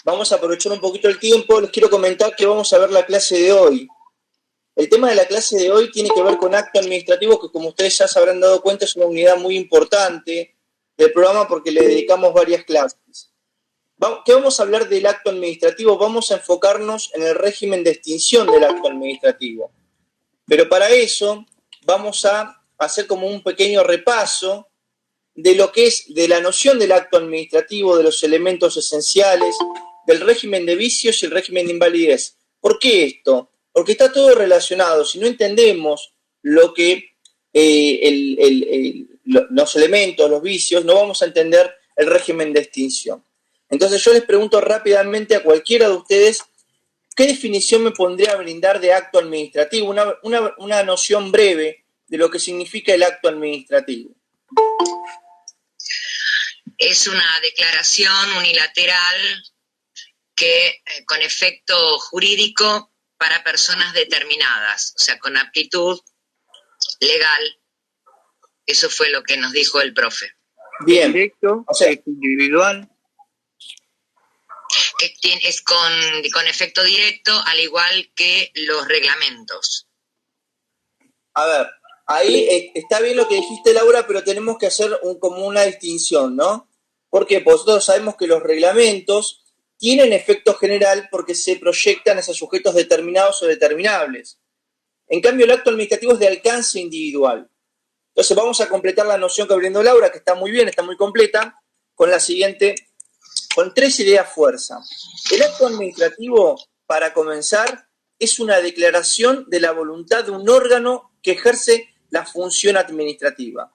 vamos a aprovechar un poquito el tiempo. Les quiero comentar que vamos a ver la clase de hoy. El tema de la clase de hoy tiene que ver con acto administrativo, que como ustedes ya se habrán dado cuenta es una unidad muy importante del programa porque le dedicamos varias clases. ¿Qué vamos a hablar del acto administrativo? Vamos a enfocarnos en el régimen de extinción del acto administrativo. Pero para eso vamos a hacer como un pequeño repaso de lo que es de la noción del acto administrativo, de los elementos esenciales, del régimen de vicios y el régimen de invalidez. ¿Por qué esto? Porque está todo relacionado. Si no entendemos lo que los elementos, los vicios, no vamos a entender el régimen de extinción. Entonces yo les pregunto rápidamente a cualquiera de ustedes, ¿qué definición me pondría a brindar de acto administrativo? Una noción breve de lo que significa el acto administrativo. Es una declaración unilateral que con efecto jurídico para personas determinadas, o sea, con aptitud legal. Eso fue lo que nos dijo el profe. Bien. Directo, o sea, individual. Es con efecto directo, al igual que los reglamentos. A ver, ahí está bien lo que dijiste, Laura, pero tenemos que hacer como una distinción, ¿no? Porque nosotros sabemos que los reglamentos tienen efecto general porque se proyectan hacia sujetos determinados o determinables. En cambio, el acto administrativo es de alcance individual. Entonces vamos a completar la noción que brindó Laura, que está muy bien, está muy completa, con la siguiente, con 3 ideas fuerza. El acto administrativo, para comenzar, es una declaración de la voluntad de un órgano que ejerce la función administrativa.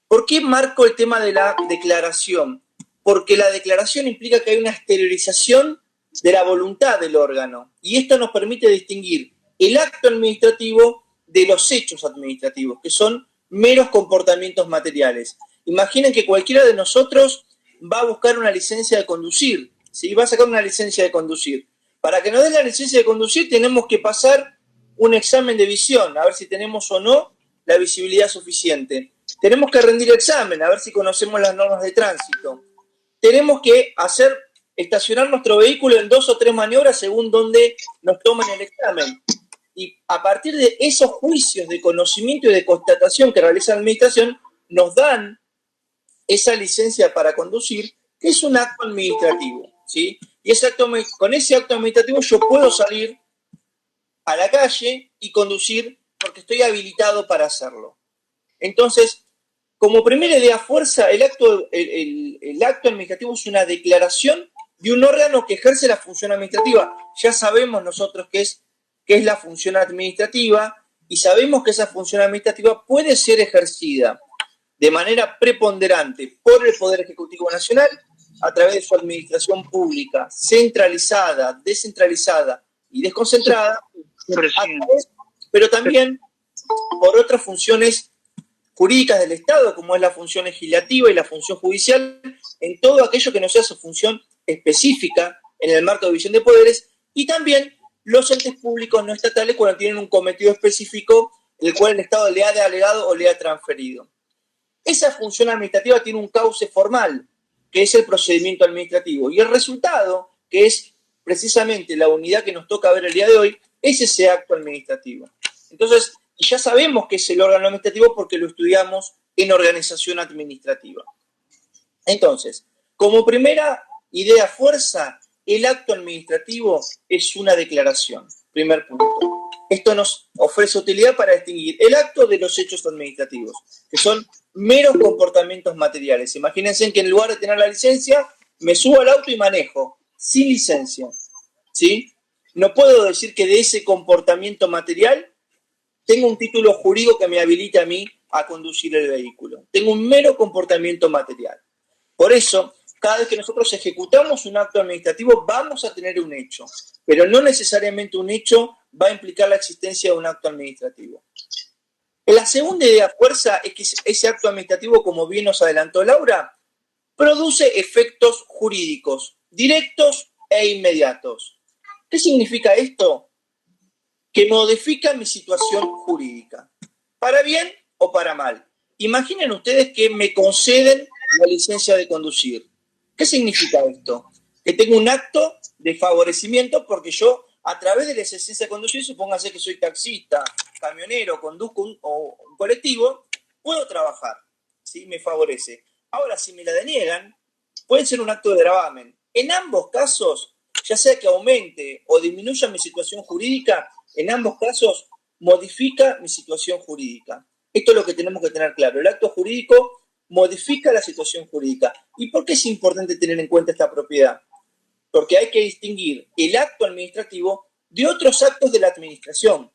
¿Por qué marco el tema de la declaración? Porque la declaración implica que hay una exteriorización de la voluntad del órgano y esto nos permite distinguir el acto administrativo de los hechos administrativos, que son meros comportamientos materiales. Imaginen que cualquiera de nosotros va a buscar una licencia de conducir, ¿sí? Va a sacar una licencia de conducir. Para que nos den la licencia de conducir tenemos que pasar un examen de visión, a ver si tenemos o no la visibilidad suficiente. Tenemos que rendir examen, a ver si conocemos las normas de tránsito. Tenemos que estacionar nuestro vehículo en 2 o 3 maniobras según donde nos tomen el examen. Y a partir de esos juicios de conocimiento y de constatación que realiza la administración, nos dan esa licencia para conducir, que es un acto administrativo, ¿sí? Y con ese acto administrativo yo puedo salir a la calle y conducir porque estoy habilitado para hacerlo. Entonces, como primera idea fuerza, el acto administrativo es una declaración de un órgano que ejerce la función administrativa. Ya sabemos nosotros qué es la función administrativa y sabemos que esa función administrativa puede ser ejercida de manera preponderante por el Poder Ejecutivo Nacional a través de su administración pública, centralizada, descentralizada y desconcentrada, pero también por otras funciones jurídicas del Estado, como es la función legislativa y la función judicial, en todo aquello que no sea su función específica en el marco de división de poderes, y también los entes públicos no estatales cuando tienen un cometido específico el cual el Estado le ha delegado o le ha transferido. Esa función administrativa tiene un cauce formal, que es el procedimiento administrativo, y el resultado, que es precisamente la unidad que nos toca ver el día de hoy, es ese acto administrativo. Entonces, y ya sabemos que es el órgano administrativo porque lo estudiamos en organización administrativa. Entonces, como primera idea fuerza, el acto administrativo es una declaración. Primer punto. Esto nos ofrece utilidad para distinguir el acto de los hechos administrativos, que son meros comportamientos materiales. Imagínense que en lugar de tener la licencia, me subo al auto y manejo, sin licencia, ¿sí? No puedo decir que de ese comportamiento material tengo un título jurídico que me habilite a mí a conducir el vehículo. Tengo un mero comportamiento material. Por eso, cada vez que nosotros ejecutamos un acto administrativo, vamos a tener un hecho, pero no necesariamente un hecho va a implicar la existencia de un acto administrativo. La segunda idea fuerza es que ese acto administrativo, como bien nos adelantó Laura, produce efectos jurídicos, directos e inmediatos. ¿Qué significa esto? Que modifica mi situación jurídica, para bien o para mal. Imaginen ustedes que me conceden la licencia de conducir. ¿Qué significa esto? que tengo un acto de favorecimiento porque yo, a través de la licencia de conducir, supóngase que soy taxista, camionero, conduzco un colectivo, puedo trabajar, ¿sí? Me favorece. Ahora, si me la deniegan, puede ser un acto de gravamen. En ambos casos, ya sea que aumente o disminuya mi situación jurídica, en ambos casos modifica mi situación jurídica. Esto es lo que tenemos que tener claro. El acto jurídico modifica la situación jurídica. ¿Y por qué es importante tener en cuenta esta propiedad? Porque hay que distinguir el acto administrativo de otros actos de la administración.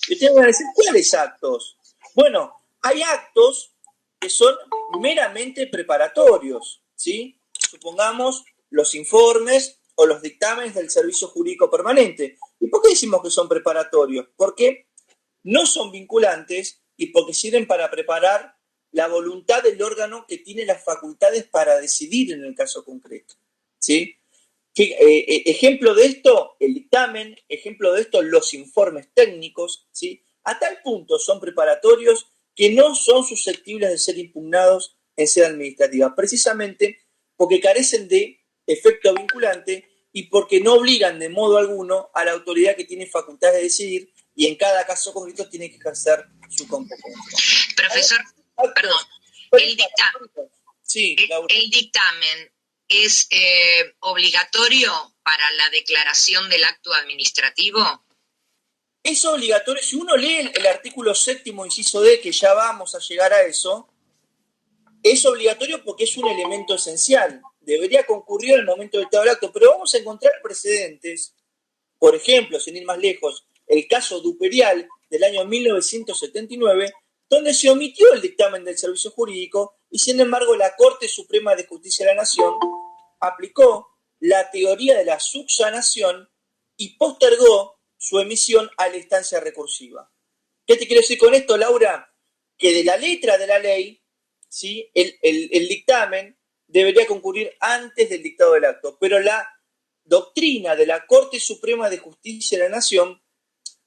Y ustedes van a decir, ¿cuáles actos? Bueno, hay actos que son meramente preparatorios, ¿sí? Supongamos los informes o los dictámenes del Servicio Jurídico Permanente. ¿Y por qué decimos que son preparatorios? Porque no son vinculantes y porque sirven para preparar la voluntad del órgano que tiene las facultades para decidir en el caso concreto, ¿sí? Ejemplo de esto, el dictamen, ejemplo de esto, los informes técnicos, ¿sí? A tal punto son preparatorios que no son susceptibles de ser impugnados en sede administrativa, precisamente porque carecen de efecto vinculante y porque no obligan de modo alguno a la autoridad que tiene facultades de decidir y en cada caso concreto tiene que ejercer su competencia. Profesor, perdón, el dictamen, sí, el dictamen es obligatorio para la declaración del acto administrativo. Es obligatorio, si uno lee el artículo 7º, inciso D, que ya vamos a llegar a eso, es obligatorio porque es un elemento esencial. Debería concurrir al momento del estado del acto, pero vamos a encontrar precedentes, por ejemplo, sin ir más lejos, el caso Duperial del año 1979, donde se omitió el dictamen del Servicio Jurídico y, sin embargo, la Corte Suprema de Justicia de la Nación aplicó la teoría de la subsanación y postergó su emisión a la instancia recursiva. ¿Qué te quiero decir con esto, Laura? Que de la letra de la ley, ¿sí? el dictamen debería concurrir antes del dictado del acto, pero la doctrina de la Corte Suprema de Justicia de la Nación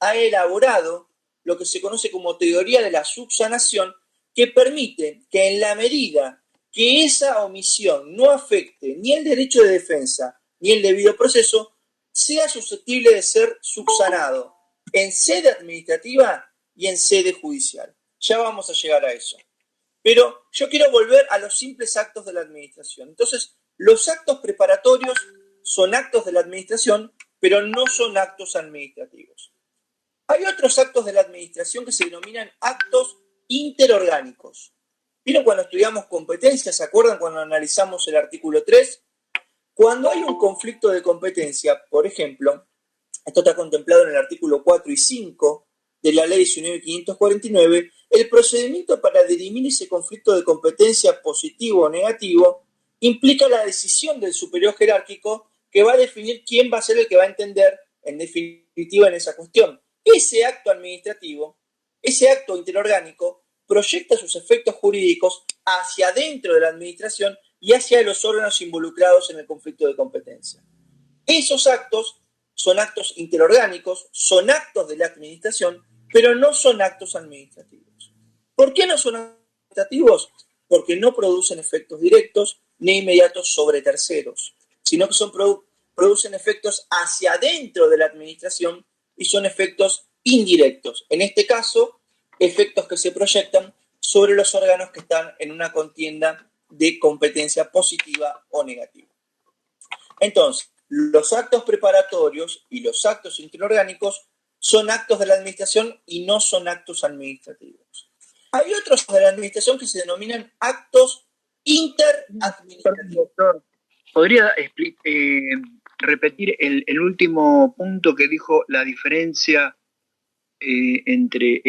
ha elaborado lo que se conoce como teoría de la subsanación, que permite que en la medida que esa omisión no afecte ni el derecho de defensa ni el debido proceso, sea susceptible de ser subsanado en sede administrativa y en sede judicial. Ya vamos a llegar a eso. Pero yo quiero volver a los simples actos de la administración. Entonces, los actos preparatorios son actos de la administración, pero no son actos administrativos. Hay otros actos de la administración que se denominan actos interorgánicos. ¿Vieron cuando estudiamos competencias? ¿Se acuerdan cuando analizamos el artículo 3? Cuando hay un conflicto de competencia, por ejemplo, esto está contemplado en el artículo 4 y 5 de la Ley 19.549, el procedimiento para dirimir ese conflicto de competencia positivo o negativo implica la decisión del superior jerárquico que va a definir quién va a ser el que va a entender en definitiva en esa cuestión. Ese acto administrativo, ese acto interorgánico, proyecta sus efectos jurídicos hacia adentro de la administración y hacia los órganos involucrados en el conflicto de competencia. Esos actos son actos interorgánicos, son actos de la administración, pero no son actos administrativos. ¿Por qué no son administrativos? Porque no producen efectos directos ni inmediatos sobre terceros, sino que producen efectos hacia adentro de la administración y son efectos indirectos. En este caso, efectos que se proyectan sobre los órganos que están en una contienda de competencia positiva o negativa. Entonces, los actos preparatorios y los actos interorgánicos son actos de la administración y no son actos administrativos. Hay otros de la administración que se denominan actos interadministrativos. Doctor, ¿podría repetir el último punto que dijo, la diferencia entre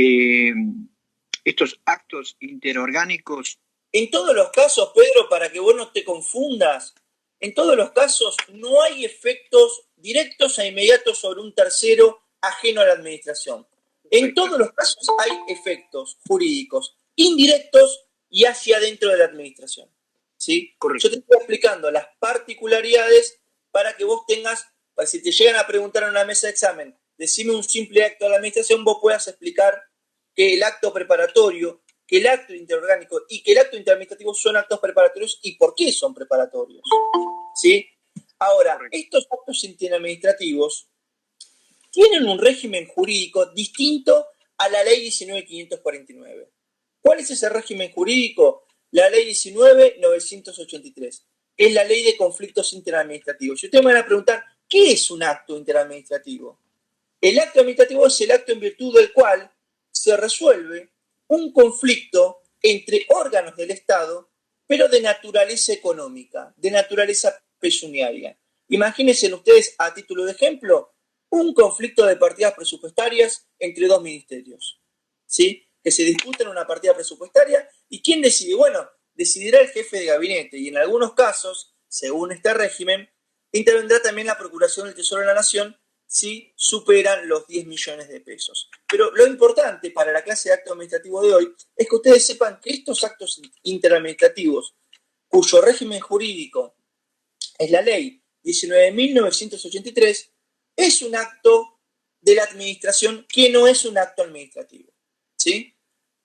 estos actos interorgánicos? En todos los casos, Pedro, para que vos no te confundas, en todos los casos no hay efectos directos e inmediatos sobre un tercero ajeno a la administración. En todos los casos hay efectos jurídicos indirectos y hacia adentro de la administración. ¿Sí? Correcto. Yo te estoy explicando las particularidades para que vos tengas, para si te llegan a preguntar en una mesa de examen, decime un simple acto de la administración, vos puedas explicar que el acto preparatorio, que el acto interorgánico y que el acto interadministrativo son actos preparatorios y por qué son preparatorios. ¿Sí? Ahora, estos actos interadministrativos tienen un régimen jurídico distinto a la ley 19.549. ¿Cuál es ese régimen jurídico? La ley 19.983, que es la ley de conflictos interadministrativos. Y ustedes me van a preguntar, ¿qué es un acto interadministrativo? El acto administrativo es el acto en virtud del cual se resuelve un conflicto entre órganos del Estado, pero de naturaleza económica, de naturaleza pecuniaria. Imagínense ustedes, a título de ejemplo, un conflicto de partidas presupuestarias entre dos ministerios, ¿sí? Que se disputan una partida presupuestaria, ¿y quién decide? Bueno, decidirá el jefe de gabinete, y en algunos casos, según este régimen, intervendrá también la Procuración del Tesoro de la Nación si superan los 10 millones de pesos. Pero lo importante para la clase de acto administrativo de hoy es que ustedes sepan que estos actos interadministrativos, cuyo régimen jurídico es la ley 19.983, es un acto de la administración que no es un acto administrativo, ¿sí?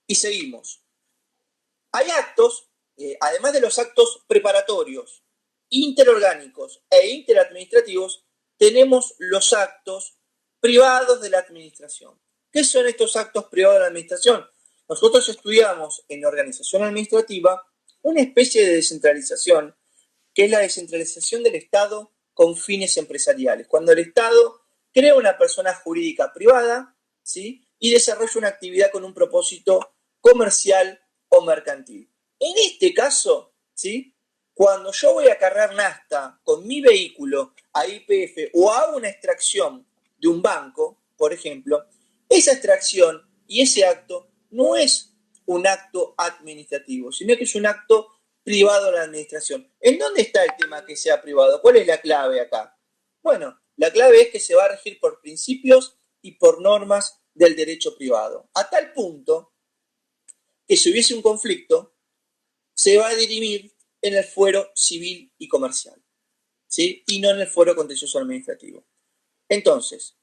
Y seguimos. Hay actos, además de los actos preparatorios, interorgánicos e interadministrativos, tenemos los actos privados de la administración. ¿Qué son estos actos privados de la administración? Nosotros estudiamos en organización administrativa una especie de descentralización, que es la descentralización del Estado con fines empresariales. Cuando el Estado crea una persona jurídica privada, ¿sí? Y desarrolla una actividad con un propósito comercial o mercantil. En este caso, ¿sí? Cuando yo voy a cargar nafta con mi vehículo a YPF o hago una extracción de un banco, por ejemplo, esa extracción y ese acto no es un acto administrativo, sino que es un acto privado de la administración. ¿En dónde está el tema que sea privado? ¿Cuál es la clave acá? Bueno, la clave es que se va a regir por principios y por normas del derecho privado, a tal punto que si hubiese un conflicto, se va a dirimir en el fuero civil y comercial, ¿sí? Y no en el fuero contencioso administrativo. Entonces,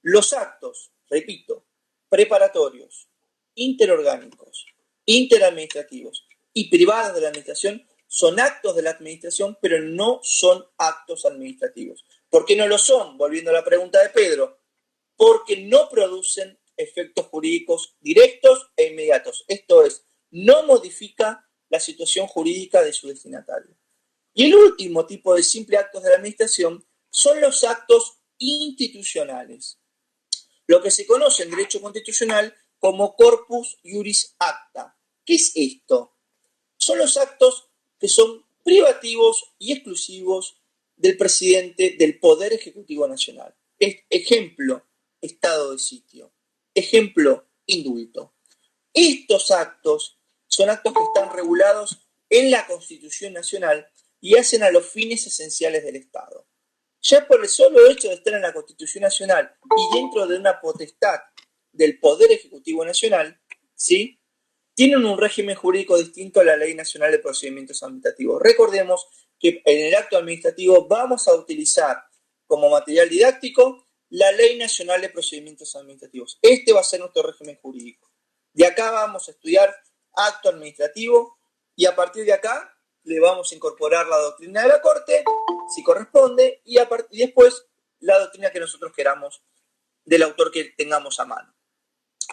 los actos, repito, preparatorios, interorgánicos, interadministrativos y privados de la administración son actos de la administración, pero no son actos administrativos. ¿Por qué no lo son? Volviendo a la pregunta de Pedro, porque no producen efectos jurídicos directos e inmediatos. Esto es, no modifica la situación jurídica de su destinatario. Y el último tipo de simple actos de la administración son los actos institucionales, lo que se conoce en derecho constitucional como corpus juris acta. ¿Qué es esto? Son los actos que son privativos y exclusivos del presidente del Poder Ejecutivo Nacional. Ejemplo, estado de sitio. Ejemplo, indulto. Estos actos son actos que están regulados en la Constitución Nacional y hacen a los fines esenciales del Estado. Ya por el solo hecho de estar en la Constitución Nacional y dentro de una potestad del Poder Ejecutivo Nacional, ¿sí?, tienen un régimen jurídico distinto a la Ley Nacional de Procedimientos Administrativos. Recordemos que en el acto administrativo vamos a utilizar como material didáctico la Ley Nacional de Procedimientos Administrativos. Este va a ser nuestro régimen jurídico. De acá vamos a estudiar acto administrativo y a partir de acá le vamos a incorporar la doctrina de la Corte, si corresponde, y después la doctrina que nosotros queramos del autor que tengamos a mano,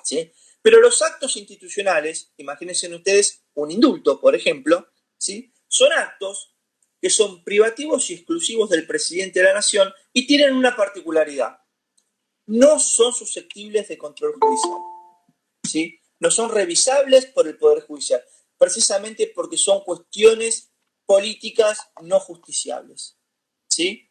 ¿sí? Pero los actos institucionales, imagínense ustedes un indulto, por ejemplo, ¿sí?, son actos que son privativos y exclusivos del presidente de la Nación y tienen una particularidad. No son susceptibles de control judicial, ¿sí? No son revisables por el Poder Judicial, precisamente porque son cuestiones políticas no justiciables, ¿sí?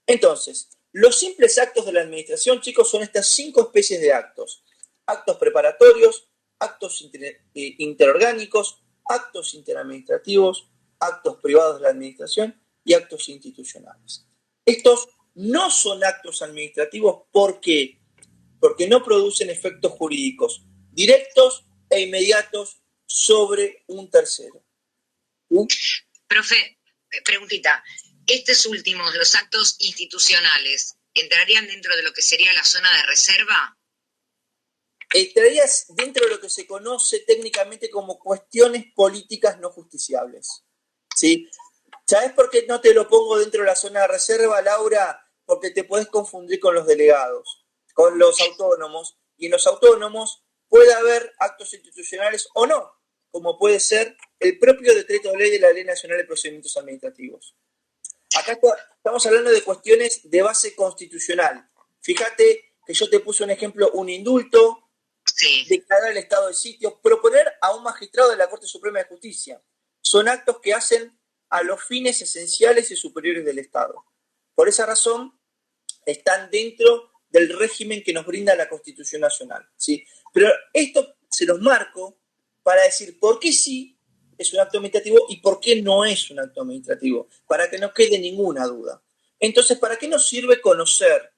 Entonces, los simples actos de la administración, chicos, son estas 5 especies de actos. Actos preparatorios, actos interorgánicos, actos interadministrativos, actos privados de la administración y actos institucionales. Estos no son actos administrativos, ¿por qué? Porque no producen efectos jurídicos directos e inmediatos sobre un tercero. Profe, preguntita, estos últimos, los actos institucionales, ¿entrarían dentro de lo que sería la zona de reserva? Entrarías dentro de lo que se conoce técnicamente como cuestiones políticas no justiciables, ¿sí? ¿Sabes por qué no te lo pongo dentro de la zona de reserva, Laura? Porque te puedes confundir con los delegados, con los autónomos, y en los autónomos puede haber actos institucionales o no, como puede ser el propio decreto de ley de la Ley Nacional de Procedimientos Administrativos. Acá estamos hablando de cuestiones de base constitucional. Fíjate que yo te puse un ejemplo, un indulto, Sí. declarar el estado de sitio, proponer a un magistrado de la Corte Suprema de Justicia. Son actos que hacen a los fines esenciales y superiores del Estado. Por esa razón, están dentro del régimen que nos brinda la Constitución Nacional, ¿sí? Pero esto se los marco para decir por qué sí es un acto administrativo y por qué no es un acto administrativo, para que no quede ninguna duda. Entonces, ¿para qué nos sirve conocer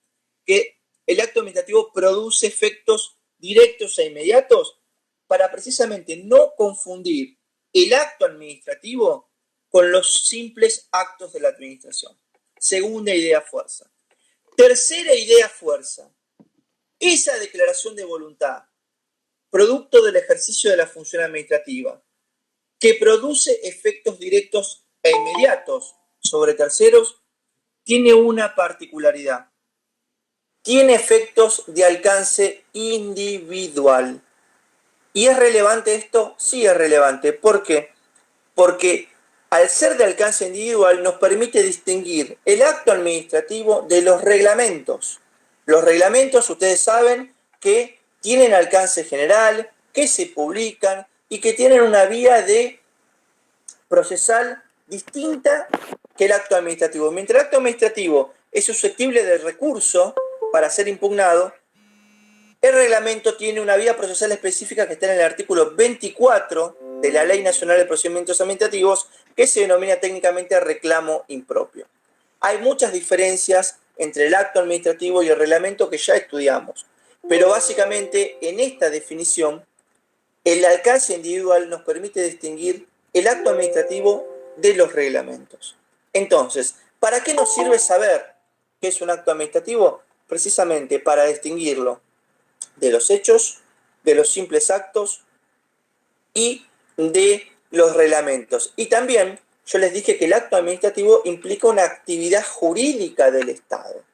que el acto administrativo produce efectos directos e inmediatos? Para precisamente no confundir el acto administrativo con los simples actos de la administración. Segunda idea fuerza. Tercera idea fuerza. Esa declaración de voluntad, producto del ejercicio de la función administrativa, que produce efectos directos e inmediatos sobre terceros, tiene una particularidad. Tiene efectos de alcance individual. ¿Y es relevante esto? Sí es relevante. ¿Por qué? Porque al ser de alcance individual nos permite distinguir el acto administrativo de los reglamentos. Los reglamentos, ustedes saben, que tienen alcance general, que se publican y que tienen una vía de procesal distinta que el acto administrativo. Mientras el acto administrativo es susceptible de recurso para ser impugnado, el reglamento tiene una vía procesal específica que está en el artículo 24 de la Ley Nacional de Procedimientos Administrativos, que se denomina técnicamente reclamo impropio. Hay muchas diferencias entre el acto administrativo y el reglamento que ya estudiamos, pero básicamente en esta definición el alcance individual nos permite distinguir el acto administrativo de los reglamentos. Entonces, ¿para qué nos sirve saber qué es un acto administrativo? Precisamente para distinguirlo de los hechos, de los simples actos y de los reglamentos. Y también yo les dije que el acto administrativo implica una actividad jurídica del Estado.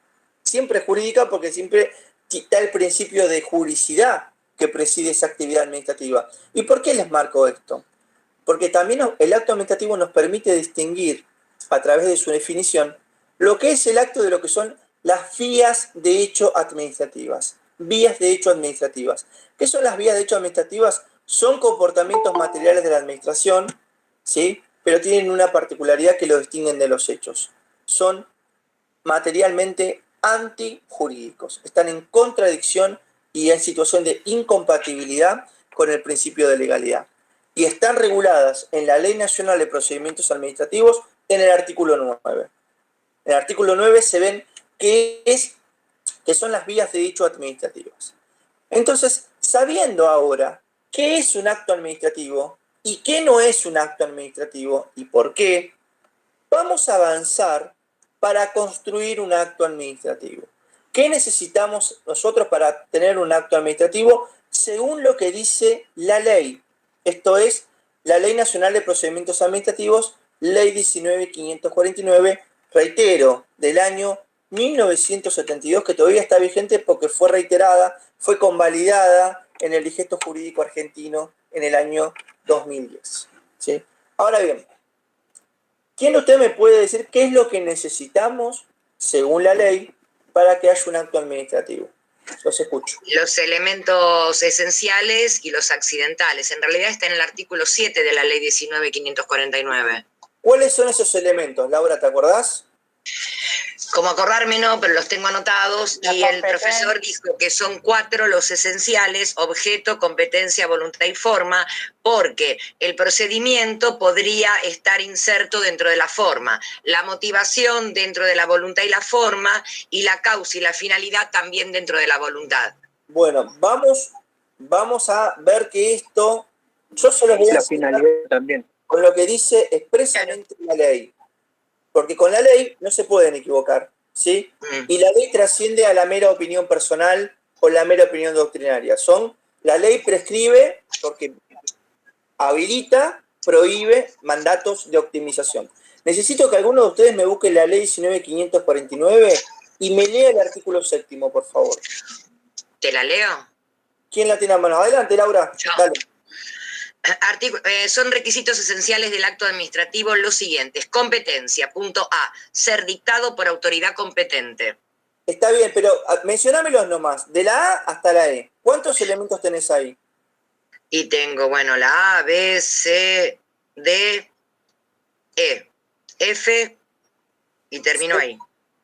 Siempre jurídica porque siempre está el principio de juridicidad que preside esa actividad administrativa. ¿Y por qué les marco esto? Porque también el acto administrativo nos permite distinguir, a través de su definición, lo que es el acto de lo que son las vías de hecho administrativas. Vías de hecho administrativas. ¿Qué son las vías de hecho administrativas? Son comportamientos materiales de la administración, ¿sí? Pero tienen una particularidad que lo distinguen de los hechos. Son materialmente antijurídicos. Están en contradicción y en situación de incompatibilidad con el principio de legalidad. Y están reguladas en la Ley Nacional de Procedimientos Administrativos en el artículo 9. En el artículo 9 se ven qué son las vías de hecho administrativas. Entonces, sabiendo ahora qué es un acto administrativo y qué no es un acto administrativo y por qué, vamos a avanzar para construir un acto administrativo. ¿Qué necesitamos nosotros para tener un acto administrativo? Según lo que dice la ley. Esto es la Ley Nacional de Procedimientos Administrativos, Ley 19.549, reitero, del año 1972, que todavía está vigente porque fue reiterada, fue convalidada en el Digesto Jurídico Argentino en el año 2010. ¿Sí? Ahora bien, ¿quién de ustedes me puede decir qué es lo que necesitamos, según la ley, para que haya un acto administrativo? Los escucho. Los elementos esenciales y los accidentales. En realidad está en el artículo 7 de la Ley 19.549. ¿Cuáles son esos elementos, Laura? ¿Te acordás? Como acordarme no, pero los tengo anotados y el profesor dijo que son 4 los esenciales: objeto, competencia, voluntad y forma, porque el procedimiento podría estar inserto dentro de la forma, la motivación dentro de la voluntad y la forma, y la causa y la finalidad también dentro de la voluntad. Bueno, vamos a ver que esto, yo solo voy a la finalidad también, con lo que dice expresamente la ley. Porque con la ley no se pueden equivocar, ¿sí? Y la ley trasciende a la mera opinión personal o la mera opinión doctrinaria. La ley prescribe porque habilita, prohíbe mandatos de optimización. Necesito que alguno de ustedes me busque la ley 19.549 y me lea el artículo 7º, por favor. ¿Te la leo? ¿Quién la tiene a mano? Adelante, Laura. Yo. Dale. Son requisitos esenciales del acto administrativo los siguientes. Competencia, punto A, ser dictado por autoridad competente. Está bien, pero mencionámelos nomás, de la A hasta la E. ¿Cuántos elementos tenés ahí? Y tengo, bueno, la A, B, C, D, E, F y termino ahí.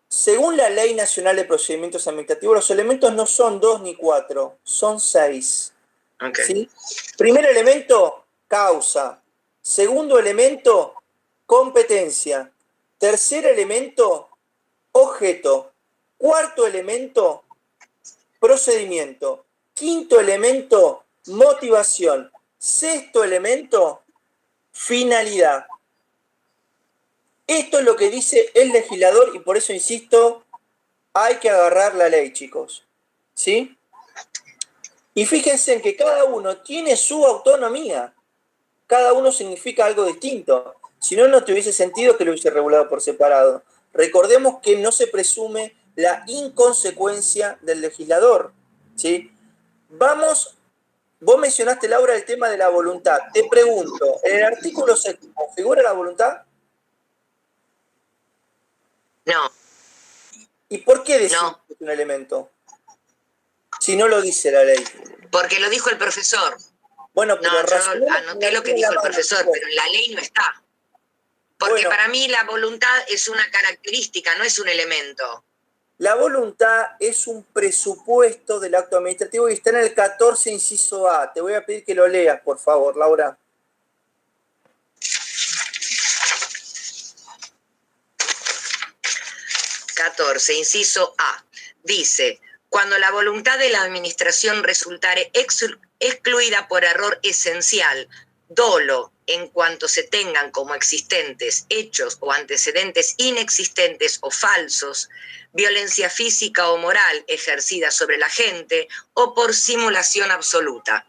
Según la Ley Nacional de Procedimientos Administrativos, los elementos no son 2 ni 4, son 6. Okay. ¿Sí? Primer elemento, causa. Segundo elemento, competencia. Tercer elemento, objeto. Cuarto elemento, procedimiento. Quinto elemento, motivación. Sexto elemento, finalidad. Esto es lo que dice el legislador y por eso insisto, hay que agarrar la ley, chicos. ¿Sí? Y fíjense en que cada uno tiene su autonomía. Cada uno significa algo distinto. Si no, no tuviese sentido que lo hubiese regulado por separado. Recordemos que no se presume la inconsecuencia del legislador. ¿Sí? Vos mencionaste, Laura, el tema de la voluntad. Te pregunto, ¿en el artículo 7º figura la voluntad? No. ¿Y por qué decir no. que es un elemento? Si no lo dice la ley. Porque lo dijo el profesor. Bueno, pero yo anoté lo que dijo el profesor, pero en la ley no está. Porque bueno, para mí la voluntad es una característica, no es un elemento. La voluntad es un presupuesto del acto administrativo y está en el 14, inciso A. Te voy a pedir que lo leas, por favor, Laura. Inciso A. Dice, cuando la voluntad de la administración resultare excluida por error esencial, dolo, en cuanto se tengan como existentes hechos o antecedentes inexistentes o falsos, violencia física o moral ejercida sobre la gente o por simulación absoluta.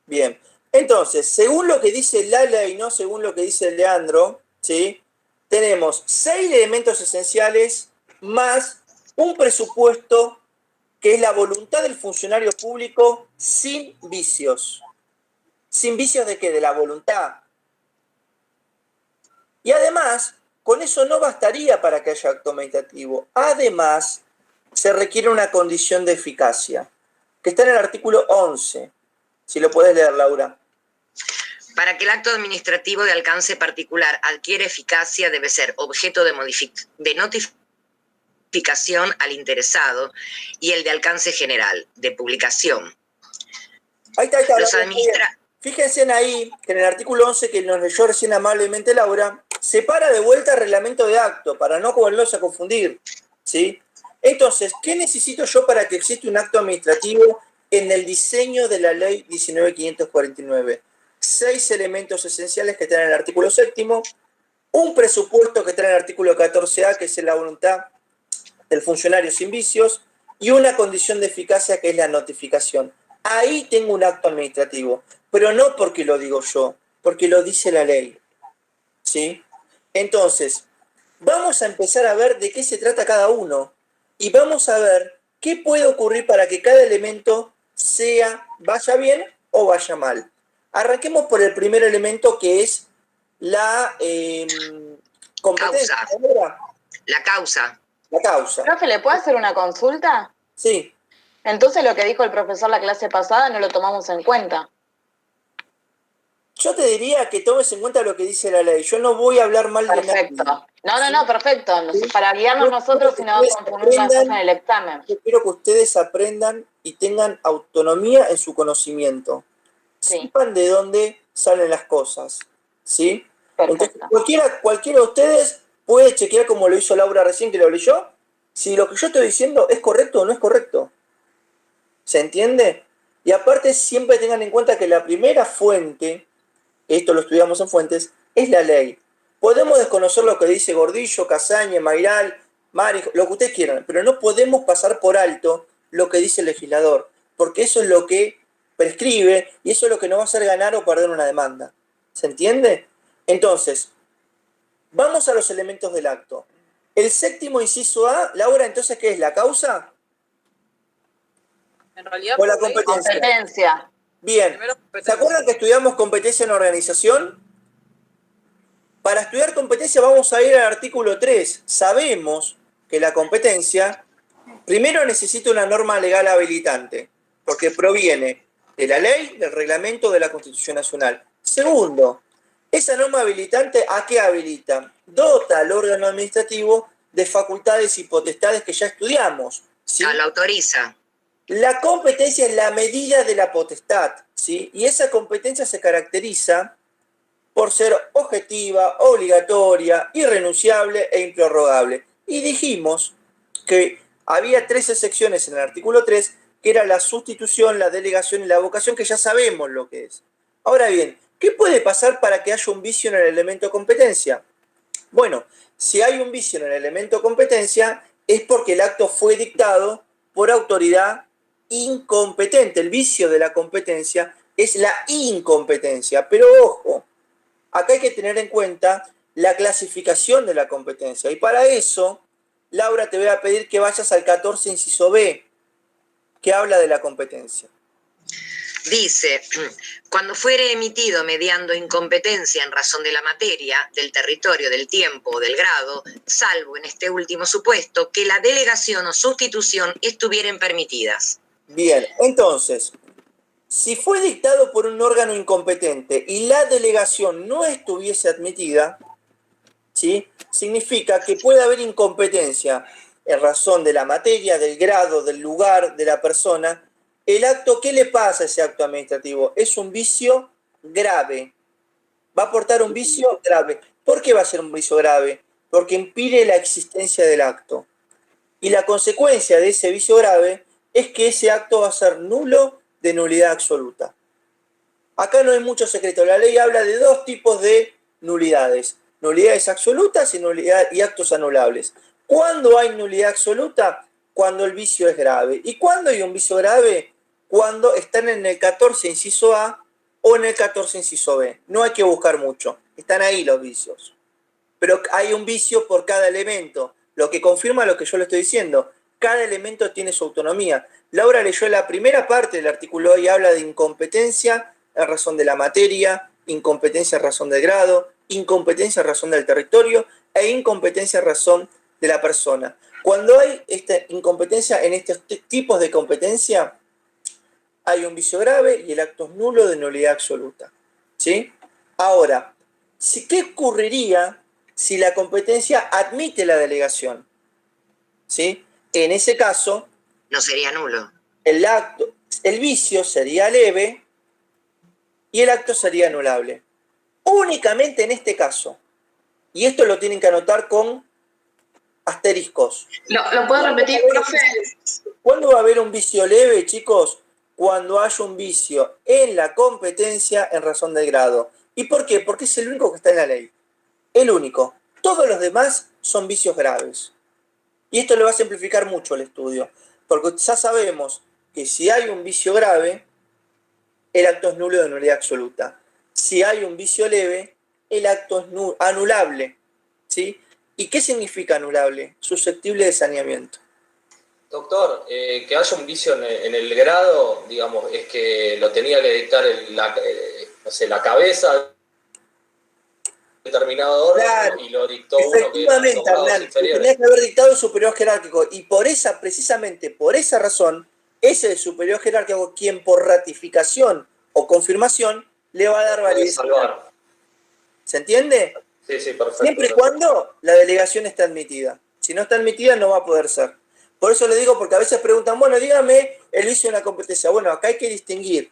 Bien, entonces, según lo que dice la ley, no según lo que dice Leandro, ¿sí? Tenemos 6 elementos esenciales más un presupuesto que es la voluntad del funcionario público sin vicios. ¿Sin vicios de qué? De la voluntad. Y además, con eso no bastaría para que haya acto administrativo. Además, se requiere una condición de eficacia, que está en el artículo 11. Si lo puedes leer, Laura. Para que el acto administrativo de alcance particular adquiera eficacia, debe ser objeto de notificación al interesado y el de alcance general, de publicación. Ahí está. Los Fíjense ahí que en el artículo 11 que nos leyó recién amablemente Laura, separa de vuelta el reglamento de acto para no volverlos a confundir, ¿sí? Entonces, ¿qué necesito yo para que exista un acto administrativo en el diseño de la ley 19.549? 6 elementos esenciales que están en el artículo 7º, un presupuesto que está en el artículo 14A, que es la voluntad del funcionario sin vicios, y una condición de eficacia que es la notificación. Ahí tengo un acto administrativo, pero no porque lo digo yo, porque lo dice la ley, ¿sí? Entonces, vamos a empezar a ver de qué se trata cada uno y vamos a ver qué puede ocurrir para que cada elemento vaya bien o vaya mal. Arranquemos por el primer elemento, que es la competencia. Causa. La causa. La causa. Profe, ¿le puedo hacer una consulta? Sí. Entonces lo que dijo el profesor la clase pasada no lo tomamos en cuenta. Yo te diría que tomes en cuenta lo que dice la ley. Yo no voy a hablar mal de nadie. Perfecto. No, perfecto. Para guiarnos nosotros y no confundir las cosas en el examen. Yo quiero que ustedes aprendan y tengan autonomía en su conocimiento. Sí. Sepan de dónde salen las cosas. ¿Sí? Perfecto. Entonces, cualquiera de ustedes puede chequear, como lo hizo Laura recién, que lo leyó, si lo que yo estoy diciendo es correcto o no es correcto. ¿Se entiende? Y aparte, siempre tengan en cuenta que la primera fuente, esto lo estudiamos en fuentes, es la ley. Podemos desconocer lo que dice Gordillo, Casaña, Mayral, Mari, lo que ustedes quieran, pero no podemos pasar por alto lo que dice el legislador, porque eso es lo que prescribe y eso es lo que nos va a hacer ganar o perder una demanda. ¿Se entiende? Entonces, Vamos a los elementos del acto. El séptimo inciso A, Laura, entonces, ¿qué es? ¿La causa? En realidad, ¿O la competencia? Competencia. Bien. ¿Se acuerdan que estudiamos competencia en organización? Para estudiar competencia vamos a ir al artículo 3. Sabemos que la competencia primero necesita una norma legal habilitante, porque proviene de la ley, del reglamento, de la Constitución Nacional. Segundo, esa norma habilitante, ¿a qué habilita? Dota al órgano administrativo de facultades y potestades que ya estudiamos, ¿sí? Lo autoriza. La competencia es la medida de la potestad, ¿sí? Y esa competencia se caracteriza por ser objetiva, obligatoria, irrenunciable e improrrogable. Y dijimos que había 13 secciones en el artículo 3, que era la sustitución, la delegación y la vocación, que ya sabemos lo que es. Ahora bien, ¿qué puede pasar para que haya un vicio en el elemento competencia? Bueno, si hay un vicio en el elemento competencia, es porque el acto fue dictado por autoridad incompetente. El vicio de la competencia es la incompetencia. Pero ojo, acá hay que tener en cuenta la clasificación de la competencia. Y para eso, Laura, te voy a pedir que vayas al 14, inciso B, que habla de la competencia. Dice, cuando fuere emitido mediando incompetencia en razón de la materia, del territorio, del tiempo o del grado, salvo en este último supuesto, que la delegación o sustitución estuvieran permitidas. Bien, entonces, si fue dictado por un órgano incompetente y la delegación no estuviese admitida, ¿sí? Significa que puede haber incompetencia en razón de la materia, del grado, del lugar, de la persona. El acto, ¿qué le pasa a ese acto administrativo? Es un vicio grave. Va a aportar un vicio grave. ¿Por qué va a ser un vicio grave? Porque impide la existencia del acto. Y la consecuencia de ese vicio grave es que ese acto va a ser nulo de nulidad absoluta. Acá no hay mucho secreto. La ley habla de dos tipos de nulidades. Nulidades absolutas y actos anulables. ¿Cuándo hay nulidad absoluta? Cuando el vicio es grave. ¿Y cuándo hay un vicio grave? Cuando están en el 14, inciso A, o en el 14, inciso B. No hay que buscar mucho. Están ahí los vicios. Pero hay un vicio por cada elemento, lo que confirma lo que yo le estoy diciendo. Cada elemento tiene su autonomía. Laura leyó la primera parte del artículo y habla de incompetencia en razón de la materia, incompetencia en razón del grado, incompetencia en razón del territorio e incompetencia en razón de la persona. Cuando hay esta incompetencia en estos tipos de competencia, hay un vicio grave y el acto es nulo de nulidad absoluta. ¿Sí? Ahora, ¿qué ocurriría si la competencia admite la delegación? ¿Sí? En ese caso, No sería nulo. el vicio sería leve y el acto sería anulable. Únicamente en este caso. Y esto lo tienen que anotar con asteriscos. ¿Lo puedo repetir, profe? ¿Cuándo va a haber un vicio leve, chicos? Cuando haya un vicio en la competencia en razón del grado. ¿Y por qué? Porque es el único que está en la ley. El único. Todos los demás son vicios graves. Y esto le va a simplificar mucho el estudio. Porque ya sabemos que si hay un vicio grave, el acto es nulo de nulidad absoluta. Si hay un vicio leve, el acto es anulable. ¿Sí? ¿Y qué significa anulable? Susceptible de saneamiento. Doctor, que haya un vicio en el grado, digamos, es que lo tenía que dictar la cabeza del determinado órgano, claro, y lo dictó uno que era efectivamente, Hernán, tenía que haber dictado el superior jerárquico. Y precisamente por esa razón, es el superior jerárquico quien por ratificación o confirmación le va a dar validez. ¿Se entiende? Sí, perfecto. Siempre y cuando la delegación esté admitida. Si no está admitida, no va a poder ser. Por eso le digo, porque a veces preguntan, bueno, dígame el vicio en la competencia. Bueno, acá hay que distinguir.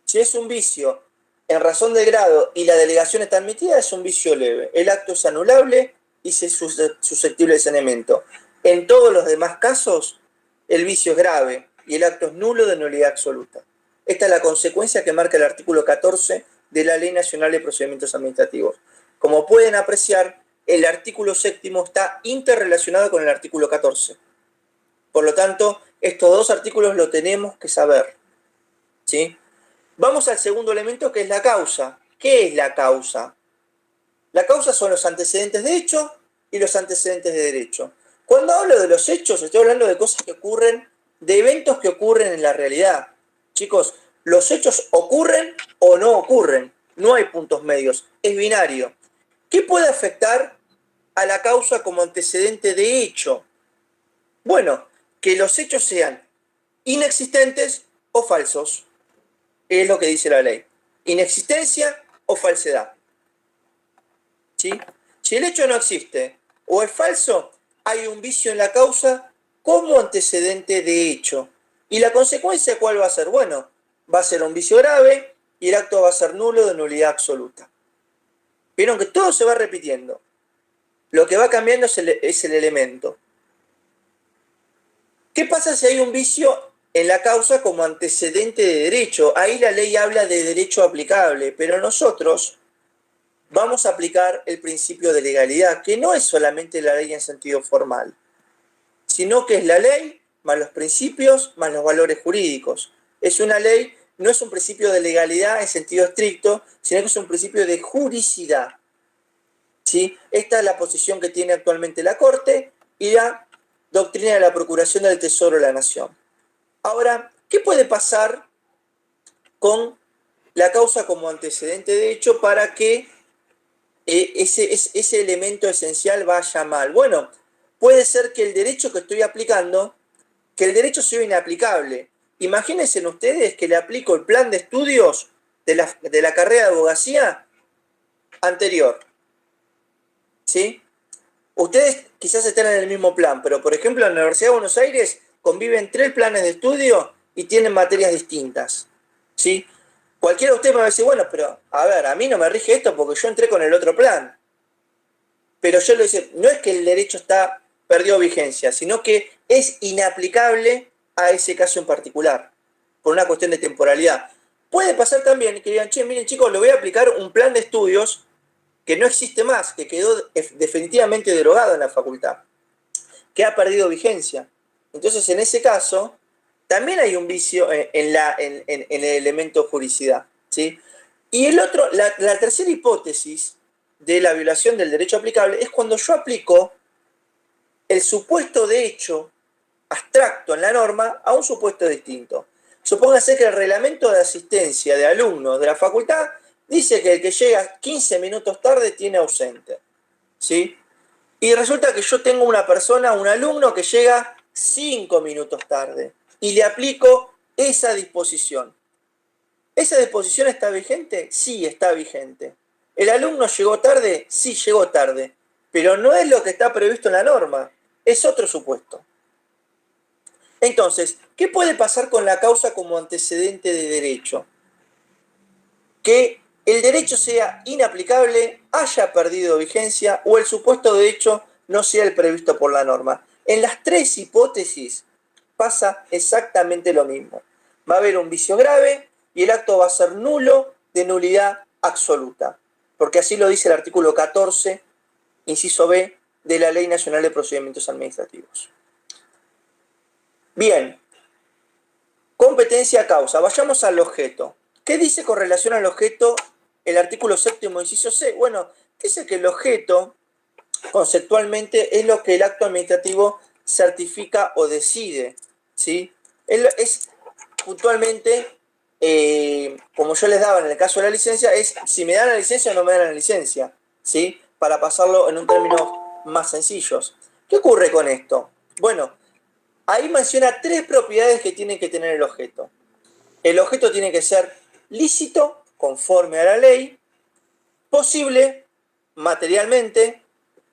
Si es un vicio en razón de grado y la delegación está admitida, es un vicio leve. El acto es anulable y es susceptible de saneamiento. En todos los demás casos, el vicio es grave y el acto es nulo de nulidad absoluta. Esta es la consecuencia que marca el artículo 14 de la Ley Nacional de Procedimientos Administrativos. Como pueden apreciar, el artículo 7º está interrelacionado con el artículo 14. Por lo tanto, estos dos artículos lo tenemos que saber. ¿Sí? Vamos al segundo elemento, que es la causa. ¿Qué es la causa? La causa son los antecedentes de hecho y los antecedentes de derecho. Cuando hablo de los hechos, estoy hablando de cosas que ocurren, de eventos que ocurren en la realidad. Chicos, los hechos ocurren o no ocurren. No hay puntos medios. Es binario. ¿Qué puede afectar a la causa como antecedente de hecho? Bueno, que los hechos sean inexistentes o falsos. Es lo que dice la ley. Inexistencia o falsedad. ¿Sí? Si el hecho no existe o es falso, hay un vicio en la causa como antecedente de hecho. ¿Y la consecuencia cuál va a ser? Bueno, va a ser un vicio grave y el acto va a ser nulo de nulidad absoluta. Vieron que todo se va repitiendo. Lo que va cambiando es el elemento. ¿Qué pasa si hay un vicio en la causa como antecedente de derecho? Ahí la ley habla de derecho aplicable, pero nosotros vamos a aplicar el principio de legalidad, que no es solamente la ley en sentido formal, sino que es la ley más los principios más los valores jurídicos. Es una ley, no es un principio de legalidad en sentido estricto, sino que es un principio de juridicidad. ¿Sí? Esta es la posición que tiene actualmente la Corte y la doctrina de la Procuración del Tesoro de la Nación. Ahora, ¿qué puede pasar con la causa como antecedente de hecho para que ese elemento esencial vaya mal? Bueno, puede ser que el derecho que estoy aplicando, que el derecho sea inaplicable. Imagínense ustedes que le aplico el plan de estudios de la carrera de abogacía anterior. ¿Sí? Ustedes quizás están en el mismo plan, pero por ejemplo en la Universidad de Buenos Aires conviven 3 planes de estudio y tienen materias distintas. ¿Sí? Cualquiera de ustedes me va a decir, bueno, pero a ver, a mí no me rige esto porque yo entré con el otro plan. Pero yo le digo, no es que el derecho perdió vigencia, sino que es inaplicable a ese caso en particular, por una cuestión de temporalidad. Puede pasar también que digan, che, miren chicos, le voy a aplicar un plan de estudios que no existe más, que quedó definitivamente derogado en la facultad, que ha perdido vigencia. Entonces, en ese caso, también hay un vicio en el elemento juridicidad, ¿sí? Y la tercera hipótesis de la violación del derecho aplicable es cuando yo aplico el supuesto de hecho abstracto en la norma a un supuesto distinto. Supóngase que el reglamento de asistencia de alumnos de la facultad dice que el que llega 15 minutos tarde tiene ausente, ¿sí? Y resulta que yo tengo una persona, un alumno que llega 5 minutos tarde y le aplico esa disposición. ¿Esa disposición está vigente? Sí, está vigente. ¿El alumno llegó tarde? Sí, llegó tarde. Pero no es lo que está previsto en la norma, es otro supuesto. Entonces, ¿qué puede pasar con la causa como antecedente de derecho? Que el derecho sea inaplicable, haya perdido vigencia o el supuesto de hecho no sea el previsto por la norma. En las 3 hipótesis pasa exactamente lo mismo. Va a haber un vicio grave y el acto va a ser nulo de nulidad absoluta, porque así lo dice el artículo 14, inciso B, de la Ley Nacional de Procedimientos Administrativos. Bien, competencia causa. Vayamos al objeto. ¿Qué dice con relación al objeto el artículo 7º, inciso C? Bueno, dice que el objeto, conceptualmente, es lo que el acto administrativo certifica o decide, ¿sí? Es puntualmente, como yo les daba en el caso de la licencia, es si me dan la licencia o no me dan la licencia, ¿sí? Para pasarlo en un término más sencillos. ¿Qué ocurre con esto? Bueno, ahí menciona 3 propiedades que tiene que tener el objeto. El objeto tiene que ser lícito, conforme a la ley, posible, materialmente,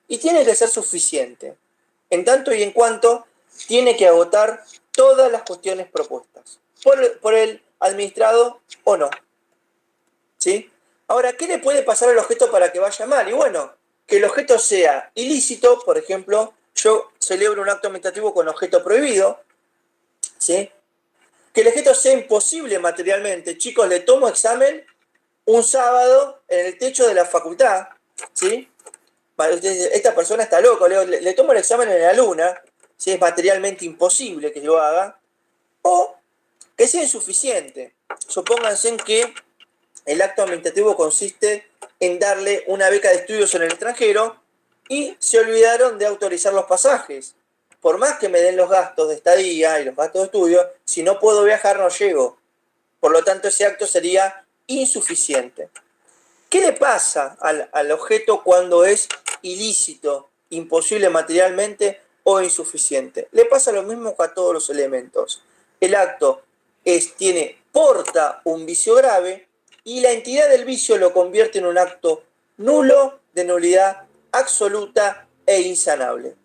y tiene que ser suficiente, en tanto y en cuanto tiene que agotar todas las cuestiones propuestas, por el administrado o no. ¿Sí? Ahora, ¿qué le puede pasar al objeto para que vaya mal? Y bueno, que el objeto sea ilícito, por ejemplo, yo celebro un acto administrativo con objeto prohibido, ¿sí? Que el objeto sea imposible materialmente. Chicos, le tomo examen un sábado en el techo de la facultad, ¿sí? Esta persona está loca, le tomo el examen en la luna, ¿sí? Es materialmente imposible que lo haga. O que sea insuficiente. Supónganse en que el acto administrativo consiste en darle una beca de estudios en el extranjero y se olvidaron de autorizar los pasajes. Por más que me den los gastos de estadía y los gastos de estudio, si no puedo viajar no llego. Por lo tanto, ese acto sería insuficiente. ¿Qué le pasa al objeto cuando es ilícito, imposible materialmente o insuficiente? Le pasa lo mismo que a todos los elementos. El acto porta un vicio grave y la entidad del vicio lo convierte en un acto nulo, de nulidad absoluta e insanable.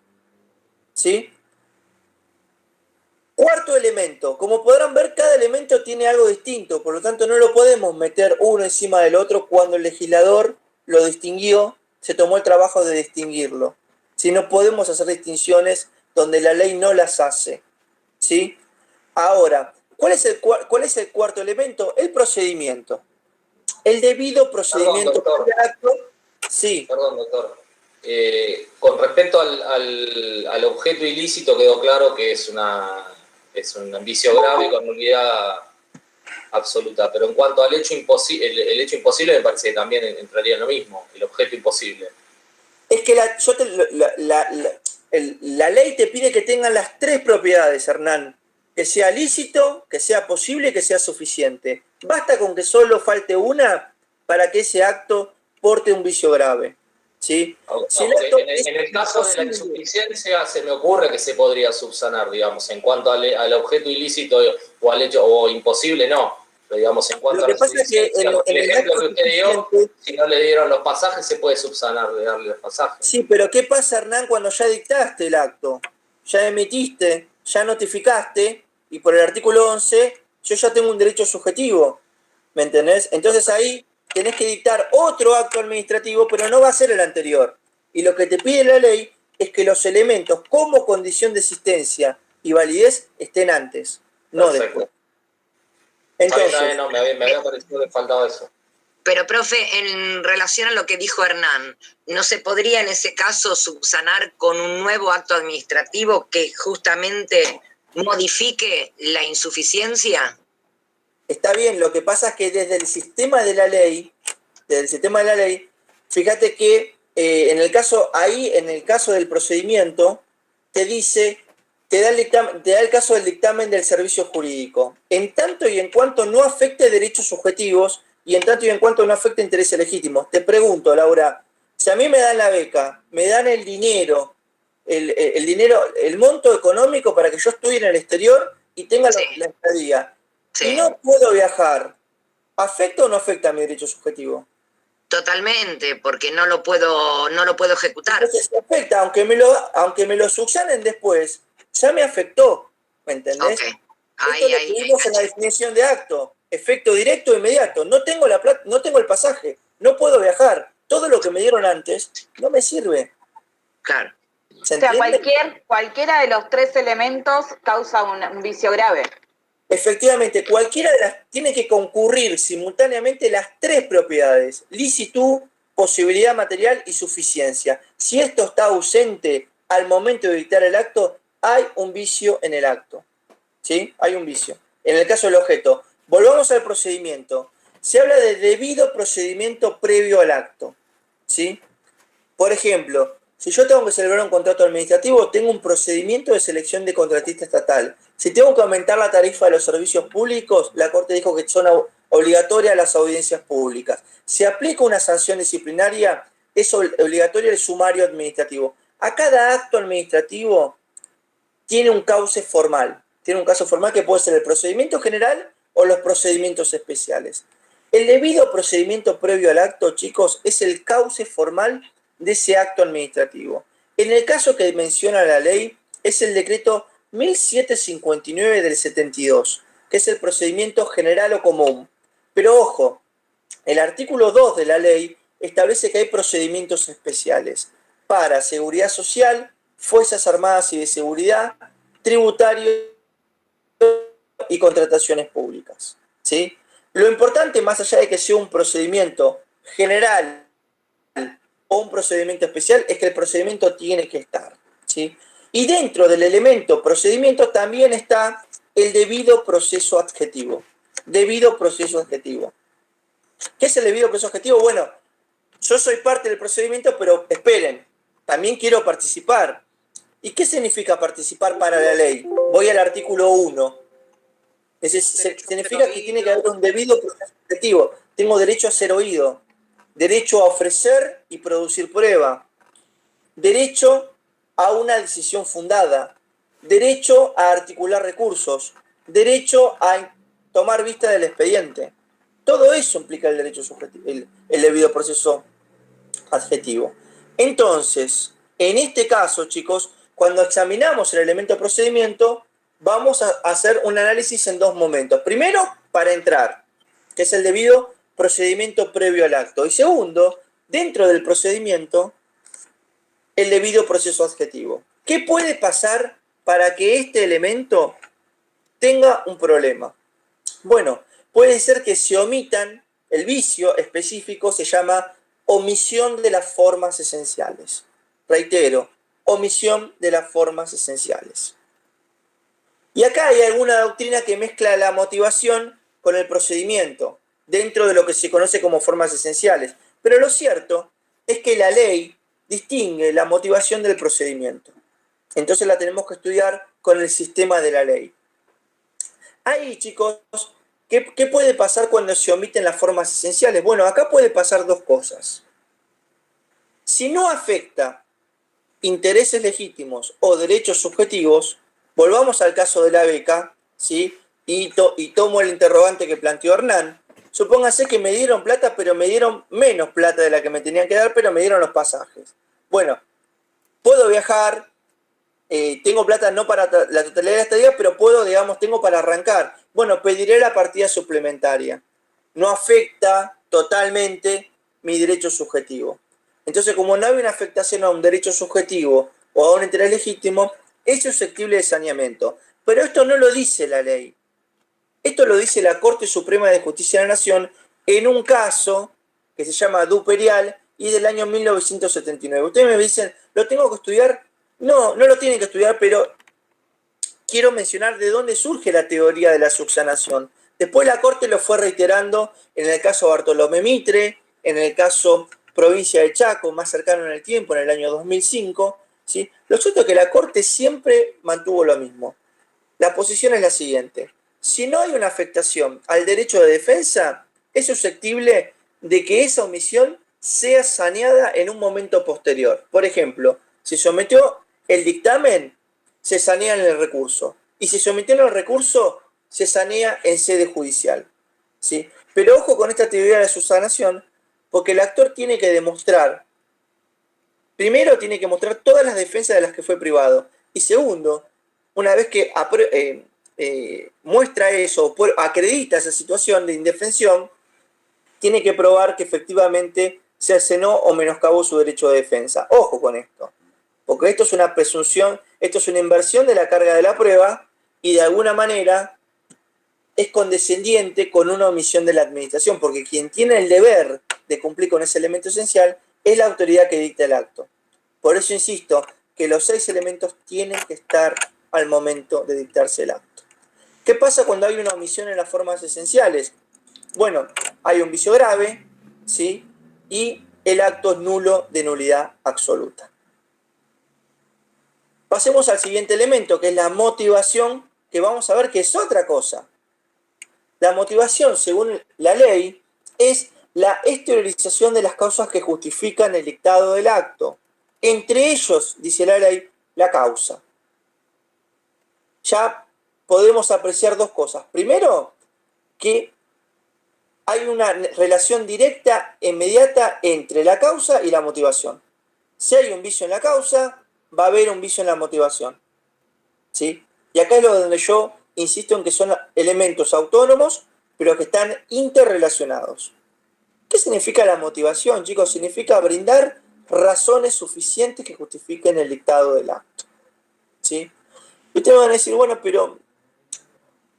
¿Sí? Cuarto elemento. Como podrán ver, cada elemento tiene algo distinto, por lo tanto no lo podemos meter uno encima del otro cuando el legislador lo distinguió, se tomó el trabajo de distinguirlo. Si no podemos hacer distinciones donde la ley no las hace. ¿Sí? Ahora, ¿cuál es el cuarto elemento? El procedimiento. El debido procedimiento. Perdón, doctor. Sí. Perdón, doctor. Con respecto al objeto ilícito, quedó claro que es un vicio grave con nulidad absoluta, pero en cuanto al hecho imposible, el hecho imposible me parece que también entraría en lo mismo, el objeto imposible. Es que la ley te pide que tengan las tres propiedades, Hernán. Que sea lícito, que sea posible y que sea suficiente. Basta con que solo falte una para que ese acto porte un vicio grave. ¿Sí? Si en el caso de la insuficiencia se me ocurre que se podría subsanar, digamos, en cuanto al objeto ilícito o al hecho o imposible, no. Pero digamos, en cuanto a la insuficiencia, el ejemplo que usted dio, si no le dieron los pasajes, se puede subsanar de darle los pasajes. Sí, pero ¿qué pasa, Hernán, cuando ya dictaste el acto? Ya emitiste, ya notificaste, y por el artículo 11, yo ya tengo un derecho subjetivo. ¿Me entendés? Entonces ahí tenés que dictar otro acto administrativo, pero no va a ser el anterior. Y lo que te pide la ley es que los elementos como condición de existencia y validez estén antes, no después. Entonces, no, me había parecido que faltaba eso. Pero, profe, en relación a lo que dijo Hernán, ¿no se podría en ese caso subsanar con un nuevo acto administrativo que justamente modifique la insuficiencia? Está bien, lo que pasa es que desde el sistema de la ley, fíjate que en el caso del procedimiento, te da el caso del dictamen del servicio jurídico. En tanto y en cuanto no afecte derechos subjetivos y en tanto y en cuanto no afecte intereses legítimos. Te pregunto, Laura, si a mí me dan la beca, me dan el dinero, el monto económico para que yo estudie en el exterior y tenga la estadía, y no puedo viajar, ¿afecta o no afecta a mi derecho subjetivo? Totalmente, porque no lo puedo ejecutar. Entonces afecta, aunque me lo subsanen después, ya me afectó, ¿me entendés? Okay. Esto lo tuvimos en la definición de acto, efecto directo e inmediato. No tengo no tengo el pasaje, no puedo viajar. Todo lo que me dieron antes no me sirve. Claro. O sea, cualquiera de los tres elementos causa un vicio grave. Efectivamente, cualquiera de tiene que concurrir simultáneamente las tres propiedades: licitud, posibilidad material y suficiencia. Si esto está ausente al momento de dictar el acto, hay un vicio en el acto. ¿Sí? Hay un vicio. En el caso del objeto, volvamos al procedimiento. Se habla de debido procedimiento previo al acto. ¿Sí? Por ejemplo, si yo tengo que celebrar un contrato administrativo, tengo un procedimiento de selección de contratista estatal. Si tengo que aumentar la tarifa de los servicios públicos, la Corte dijo que son obligatorias las audiencias públicas. Si aplica una sanción disciplinaria, es obligatorio el sumario administrativo. A cada acto administrativo tiene un cauce formal. Tiene un caso formal que puede ser el procedimiento general o los procedimientos especiales. El debido procedimiento previo al acto, chicos, es el cauce formal de ese acto administrativo. En el caso que menciona la ley, es el decreto 1759 del 72, que es el procedimiento general o común. Pero ojo, el artículo 2 de la ley establece que hay procedimientos especiales para seguridad social, fuerzas armadas y de seguridad, tributario y contrataciones públicas. ¿Sí? Lo importante, más allá de que sea un procedimiento general o un procedimiento especial, es que el procedimiento tiene que estar. ¿Sí? Y dentro del elemento procedimiento también está el debido proceso adjetivo. Debido proceso adjetivo. ¿Qué es el debido proceso adjetivo? Bueno, yo soy parte del procedimiento, pero esperen, también quiero participar. ¿Y qué significa participar para la ley? Voy al artículo 1. Significa que tiene que haber un debido proceso objetivo. Tengo derecho a ser oído, derecho a ofrecer y producir prueba, derecho a una decisión fundada, derecho a articular recursos, derecho a tomar vista del expediente. Todo eso implica el derecho subjetivo, el debido proceso adjetivo. Entonces, en este caso, chicos, cuando examinamos el elemento procedimiento, vamos a hacer un análisis en dos momentos. Primero, para entrar, que es el debido procedimiento previo al acto. Y segundo, dentro del procedimiento, el debido proceso adjetivo. ¿Qué puede pasar para que este elemento tenga un problema? Bueno, puede ser que se omitan, el vicio específico se llama omisión de las formas esenciales. Reitero, omisión de las formas esenciales. Y acá hay alguna doctrina que mezcla la motivación con el procedimiento, dentro de lo que se conoce como formas esenciales. Pero lo cierto es que la ley distingue la motivación del procedimiento. Entonces la tenemos que estudiar con el sistema de la ley. Ahí, chicos, ¿qué puede pasar cuando se omiten las formas esenciales? Bueno, acá puede pasar dos cosas. Si no afecta intereses legítimos o derechos subjetivos, volvamos al caso de la beca, ¿sí? Y tomo el interrogante que planteó Hernán. Supóngase que me dieron plata, pero me dieron menos plata de la que me tenían que dar, pero me dieron los pasajes. Bueno, puedo viajar, tengo plata no para la totalidad de la estadía, pero puedo, digamos, tengo para arrancar. Bueno, pediré la partida suplementaria. No afecta totalmente mi derecho subjetivo. Entonces, como no hay una afectación a un derecho subjetivo o a un interés legítimo, es susceptible de saneamiento. Pero esto no lo dice la ley. Esto lo dice la Corte Suprema de Justicia de la Nación en un caso que se llama Duperial y del año 1979. Ustedes me dicen, ¿lo tengo que estudiar? No, no lo tienen que estudiar, pero quiero mencionar de dónde surge la teoría de la subsanación. Después la Corte lo fue reiterando en el caso Bartolomé Mitre, en el caso Provincia de Chaco, más cercano en el tiempo, en el año 2005. ¿Sí? Lo cierto es que la Corte siempre mantuvo lo mismo. La posición es la siguiente. Si no hay una afectación al derecho de defensa, es susceptible de que esa omisión sea saneada en un momento posterior. Por ejemplo, se sometió el dictamen, se sanea en el recurso. Y si se sometió en el recurso, se sanea en sede judicial. ¿Sí? Pero ojo con esta teoría de subsanación, porque el actor tiene que demostrar, primero tiene que mostrar todas las defensas de las que fue privado. Y segundo, una vez que muestra eso, acredita esa situación de indefensión, tiene que probar que efectivamente se acenó o menoscabó su derecho de defensa. Ojo con esto, porque esto es una presunción, esto es una inversión de la carga de la prueba y de alguna manera es condescendiente con una omisión de la administración, porque quien tiene el deber de cumplir con ese elemento esencial es la autoridad que dicta el acto. Por eso insisto que los 6 elementos tienen que estar al momento de dictarse el acto. ¿Qué pasa cuando hay una omisión en las formas esenciales? Bueno, hay un vicio grave, ¿sí? Y el acto es nulo de nulidad absoluta. Pasemos al siguiente elemento, que es la motivación, que vamos a ver que es otra cosa. La motivación, según la ley, es la exteriorización de las causas que justifican el dictado del acto. Entre ellos, dice la ley, la causa. Ya podemos apreciar dos cosas. Primero, que hay una relación directa, inmediata, entre la causa y la motivación. Si hay un vicio en la causa, va a haber un vicio en la motivación. ¿Sí? Y acá es donde yo insisto en que son elementos autónomos, pero que están interrelacionados. ¿Qué significa la motivación, chicos? Significa brindar razones suficientes que justifiquen el dictado del acto. ¿Sí? Y ustedes van a decir, bueno, pero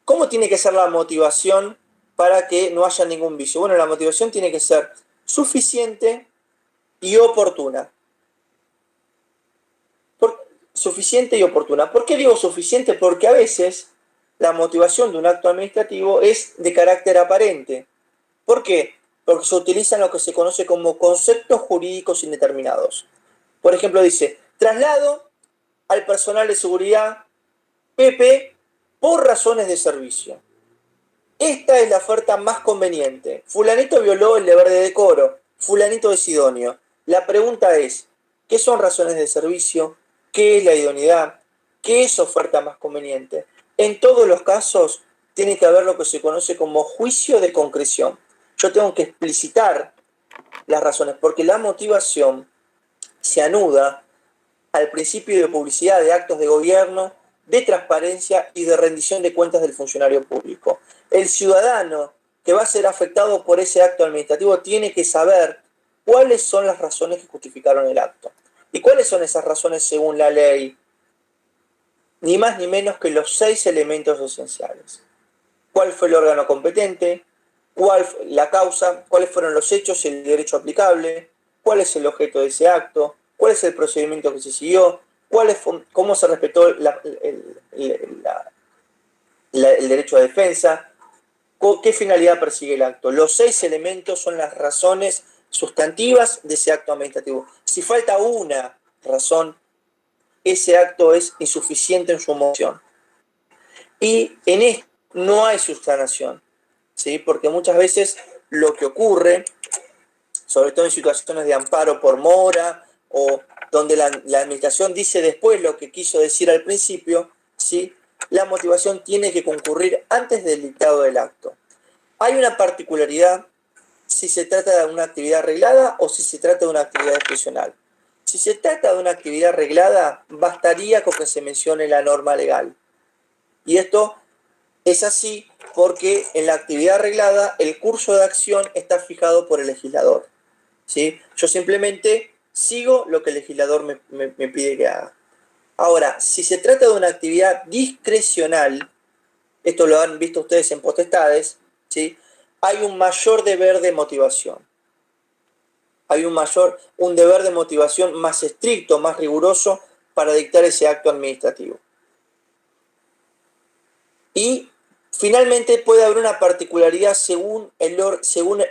¿cómo tiene que ser la motivación para que no haya ningún vicio? Bueno, la motivación tiene que ser suficiente y oportuna. Suficiente y oportuna. ¿Por qué digo suficiente? Porque a veces la motivación de un acto administrativo es de carácter aparente. ¿Por qué? porque se utilizan lo que se conoce como conceptos jurídicos indeterminados. Por ejemplo, dice, traslado al personal de seguridad Pepe por razones de servicio. Esta es la oferta más conveniente. Fulanito violó el deber de decoro. Fulanito es idóneo. La pregunta es, ¿qué son razones de servicio? ¿Qué es la idoneidad? ¿Qué es oferta más conveniente? En todos los casos tiene que haber lo que se conoce como juicio de concreción. Yo tengo que explicitar las razones, porque la motivación se anuda al principio de publicidad de actos de gobierno, de transparencia y de rendición de cuentas del funcionario público. El ciudadano que va a ser afectado por ese acto administrativo tiene que saber cuáles son las razones que justificaron el acto. ¿Y cuáles son esas razones según la ley? Ni más ni menos que los 6 elementos esenciales. ¿Cuál fue el órgano competente? ¿Cuál fue la causa? ¿Cuáles fueron los hechos y el derecho aplicable? ¿Cuál es el objeto de ese acto? ¿Cuál es el procedimiento que se siguió? ¿Cómo se respetó el derecho a defensa? ¿Qué finalidad persigue el acto? Los 6 elementos son las razones sustantivas de ese acto administrativo. Si falta una razón, ese acto es insuficiente en su moción. Y en esto no hay subsanación, ¿sí? Porque muchas veces lo que ocurre, sobre todo en situaciones de amparo por mora o donde la administración dice después lo que quiso decir al principio, ¿sí? La motivación tiene que concurrir antes del dictado del acto. Hay una particularidad si se trata de una actividad reglada o si se trata de una actividad excepcional. Si se trata de una actividad reglada, bastaría con que se mencione la norma legal. Y esto es así porque en la actividad reglada el curso de acción está fijado por el legislador, ¿sí? Yo simplemente sigo lo que el legislador me pide que haga. Ahora, si se trata de una actividad discrecional, esto lo han visto ustedes en potestades, ¿sí? Hay un mayor deber de motivación. Hay un deber de motivación más estricto, más riguroso para dictar ese acto administrativo. Y finalmente puede haber una particularidad según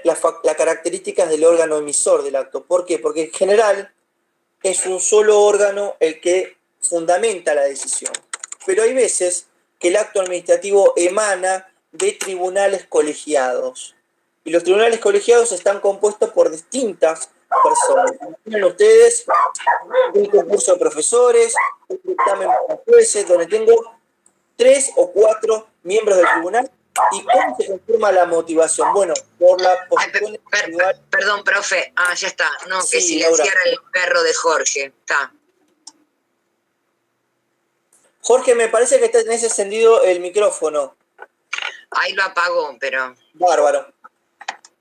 las características del órgano emisor del acto. ¿Por qué? Porque en general es un solo órgano el que fundamenta la decisión. Pero hay veces que el acto administrativo emana de tribunales colegiados. Y los tribunales colegiados están compuestos por distintas personas. Tienen ustedes un concurso de profesores, un dictamen para jueces, donde tengo 3 o 4 miembros del tribunal. ¿Y cómo se confirma la motivación? Bueno, por la posición individual. Perdón, profe. Ya está. No, que Sí, silenciara el perro de Jorge. Está. Jorge, me parece que tenés encendido el micrófono. Ahí lo apagó, pero... Bárbaro.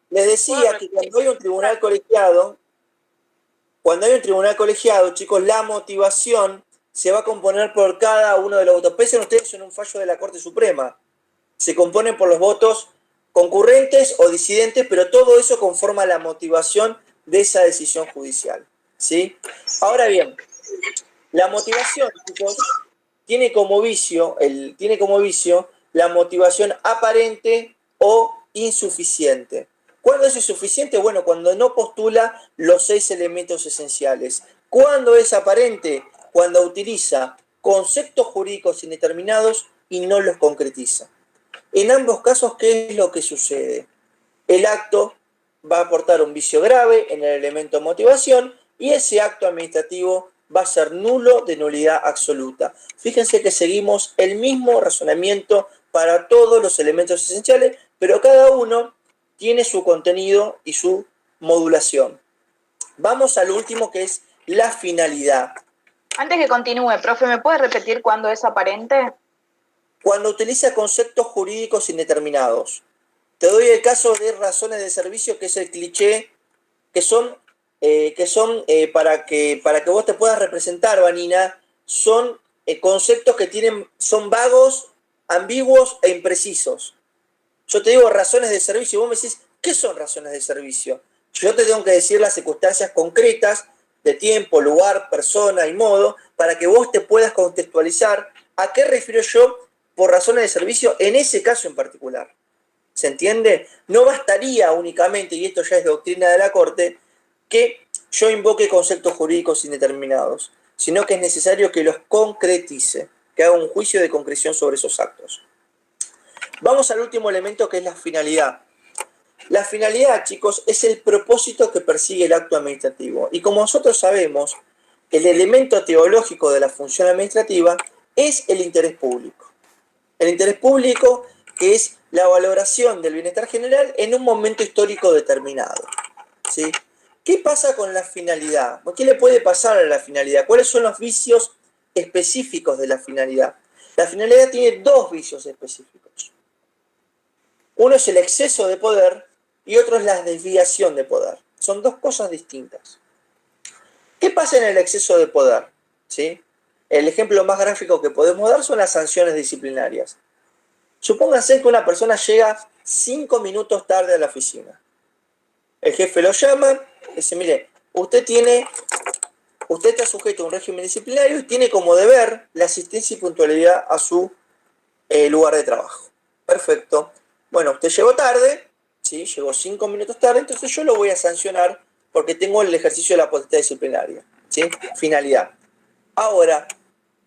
Les decía que cuando hay un tribunal colegiado, chicos, la motivación se va a componer por cada uno de los votos. Pesen ustedes en un fallo de la Corte Suprema. Se componen por los votos concurrentes o disidentes, pero todo eso conforma la motivación de esa decisión judicial, ¿sí? Ahora bien, la motivación, chicos, tiene como vicio la motivación aparente o insuficiente. ¿Cuándo es insuficiente? Bueno, cuando no postula los 6 elementos esenciales. ¿Cuándo es aparente? Cuando utiliza conceptos jurídicos indeterminados y no los concretiza. En ambos casos, ¿qué es lo que sucede? El acto va a aportar un vicio grave en el elemento motivación y ese acto administrativo va a ser nulo de nulidad absoluta. Fíjense que seguimos el mismo razonamiento para todos los elementos esenciales, pero cada uno tiene su contenido y su modulación. Vamos al último, que es la finalidad. Antes que continúe, profe, ¿me puede repetir cuándo es aparente? Cuando utiliza conceptos jurídicos indeterminados. Te doy el caso de razones de servicio, que es el cliché, que son para que vos te puedas representar, Vanina, son conceptos que son vagos, ambiguos e imprecisos. Yo te digo razones de servicio y vos me decís, ¿qué son razones de servicio? Yo te tengo que decir las circunstancias concretas de tiempo, lugar, persona y modo para que vos te puedas contextualizar a qué refiero yo por razones de servicio en ese caso en particular. ¿Se entiende? No bastaría únicamente, y esto ya es doctrina de la Corte, que yo invoque conceptos jurídicos indeterminados, sino que es necesario que los concretice, que haga un juicio de concreción sobre esos actos. Vamos al último elemento, que es la finalidad. La finalidad, chicos, es el propósito que persigue el acto administrativo. Y como nosotros sabemos, el elemento teológico de la función administrativa es el interés público. El interés público, que es la valoración del bienestar general en un momento histórico determinado, ¿sí? ¿Qué pasa con la finalidad? ¿Qué le puede pasar a la finalidad? ¿Cuáles son los vicios específicos de la finalidad? La finalidad tiene dos vicios específicos. Uno es el exceso de poder y otro es la desviación de poder. Son dos cosas distintas. ¿Qué pasa en el exceso de poder? ¿Sí? El ejemplo más gráfico que podemos dar son las sanciones disciplinarias. Supónganse que una persona llega 5 minutos tarde a la oficina. El jefe lo llama y dice, mire, usted está sujeto a un régimen disciplinario y tiene como deber la asistencia y puntualidad a su lugar de trabajo. Perfecto. Bueno, usted llegó tarde, ¿sí? Llegó 5 minutos tarde, entonces yo lo voy a sancionar porque tengo el ejercicio de la potestad disciplinaria, ¿sí? Finalidad. Ahora,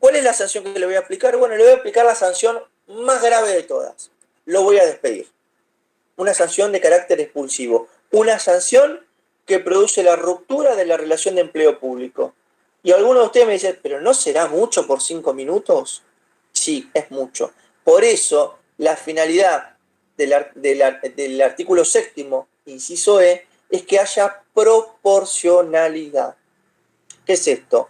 ¿cuál es la sanción que le voy a aplicar? Bueno, le voy a aplicar la sanción más grave de todas. Lo voy a despedir. Una sanción de carácter expulsivo. Una sanción que produce la ruptura de la relación de empleo público. Y algunos de ustedes me dicen, ¿pero no será mucho por 5 minutos? Sí, es mucho. Por eso, la finalidad del artículo 7º, inciso E, es que haya proporcionalidad. ¿Qué es esto?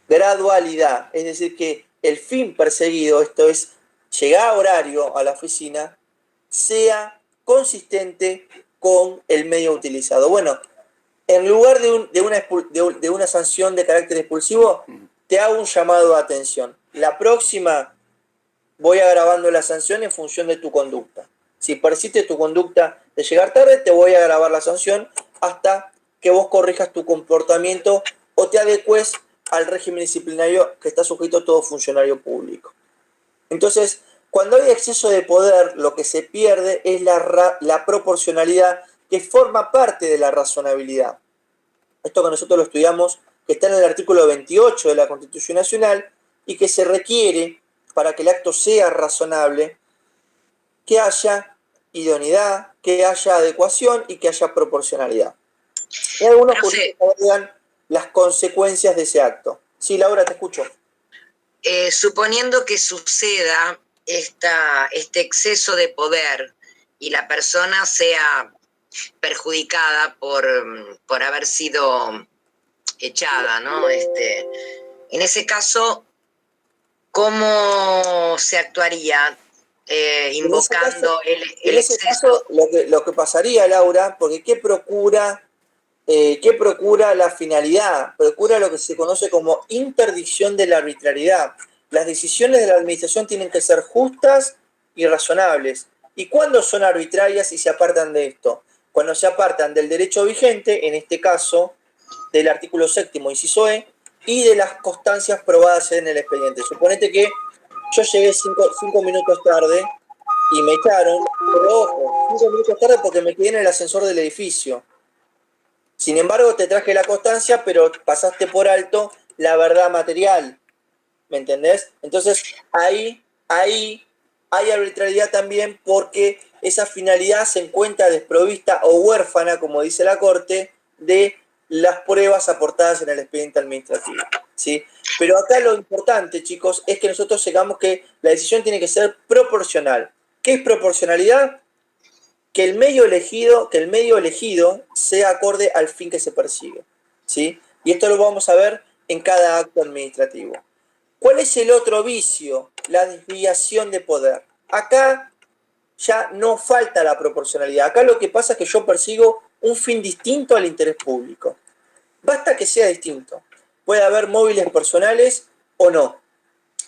Gradualidad, es decir, que el fin perseguido, esto es llegar a horario a la oficina, sea consistente con el medio utilizado. Bueno, en lugar de una sanción de carácter expulsivo, te hago un llamado de atención. La próxima voy agravando la sanción en función de tu conducta. Si persiste tu conducta de llegar tarde, te voy a agravar la sanción hasta que vos corrijas tu comportamiento o te adecues al régimen disciplinario que está sujeto a todo funcionario público. Entonces, cuando hay exceso de poder, lo que se pierde es la proporcionalidad, que forma parte de la razonabilidad. Esto que nosotros lo estudiamos, que está en el artículo 28 de la Constitución Nacional y que se requiere para que el acto sea razonable, que haya idoneidad, que haya adecuación y que haya proporcionalidad. Y algunos juristas agregan las consecuencias de ese acto. Sí, Laura, te escucho. Suponiendo que suceda este exceso de poder y la persona sea perjudicada por haber sido echada, ¿no? En ese caso, ¿cómo se actuaría? Invocando el exceso. En ese caso, lo que pasaría, Laura, porque ¿qué procura la finalidad? Procura lo que se conoce como interdicción de la arbitrariedad. Las decisiones de la administración tienen que ser justas y razonables. ¿Y cuándo son arbitrarias y se apartan de esto? Cuando se apartan del derecho vigente, en este caso, del artículo 7º, inciso E, y de las constancias probadas en el expediente. Suponete que yo llegué 5 minutos tarde y me echaron, pero ojo, 5 minutos tarde porque me quedé en el ascensor del edificio. Sin embargo, te traje la constancia, pero pasaste por alto la verdad material. ¿Me entendés? Entonces, ahí hay arbitrariedad también porque esa finalidad se encuentra desprovista o huérfana, como dice la Corte, de las pruebas aportadas en el expediente administrativo, ¿sí? Pero acá lo importante, chicos, es que nosotros llegamos que la decisión tiene que ser proporcional. ¿Qué es proporcionalidad? Que el medio elegido sea acorde al fin que se persigue, ¿sí? Y esto lo vamos a ver en cada acto administrativo. ¿Cuál es el otro vicio? La desviación de poder. Acá ya no falta la proporcionalidad. Acá lo que pasa es que yo persigo un fin distinto al interés público. Basta que sea distinto. Puede haber móviles personales o no,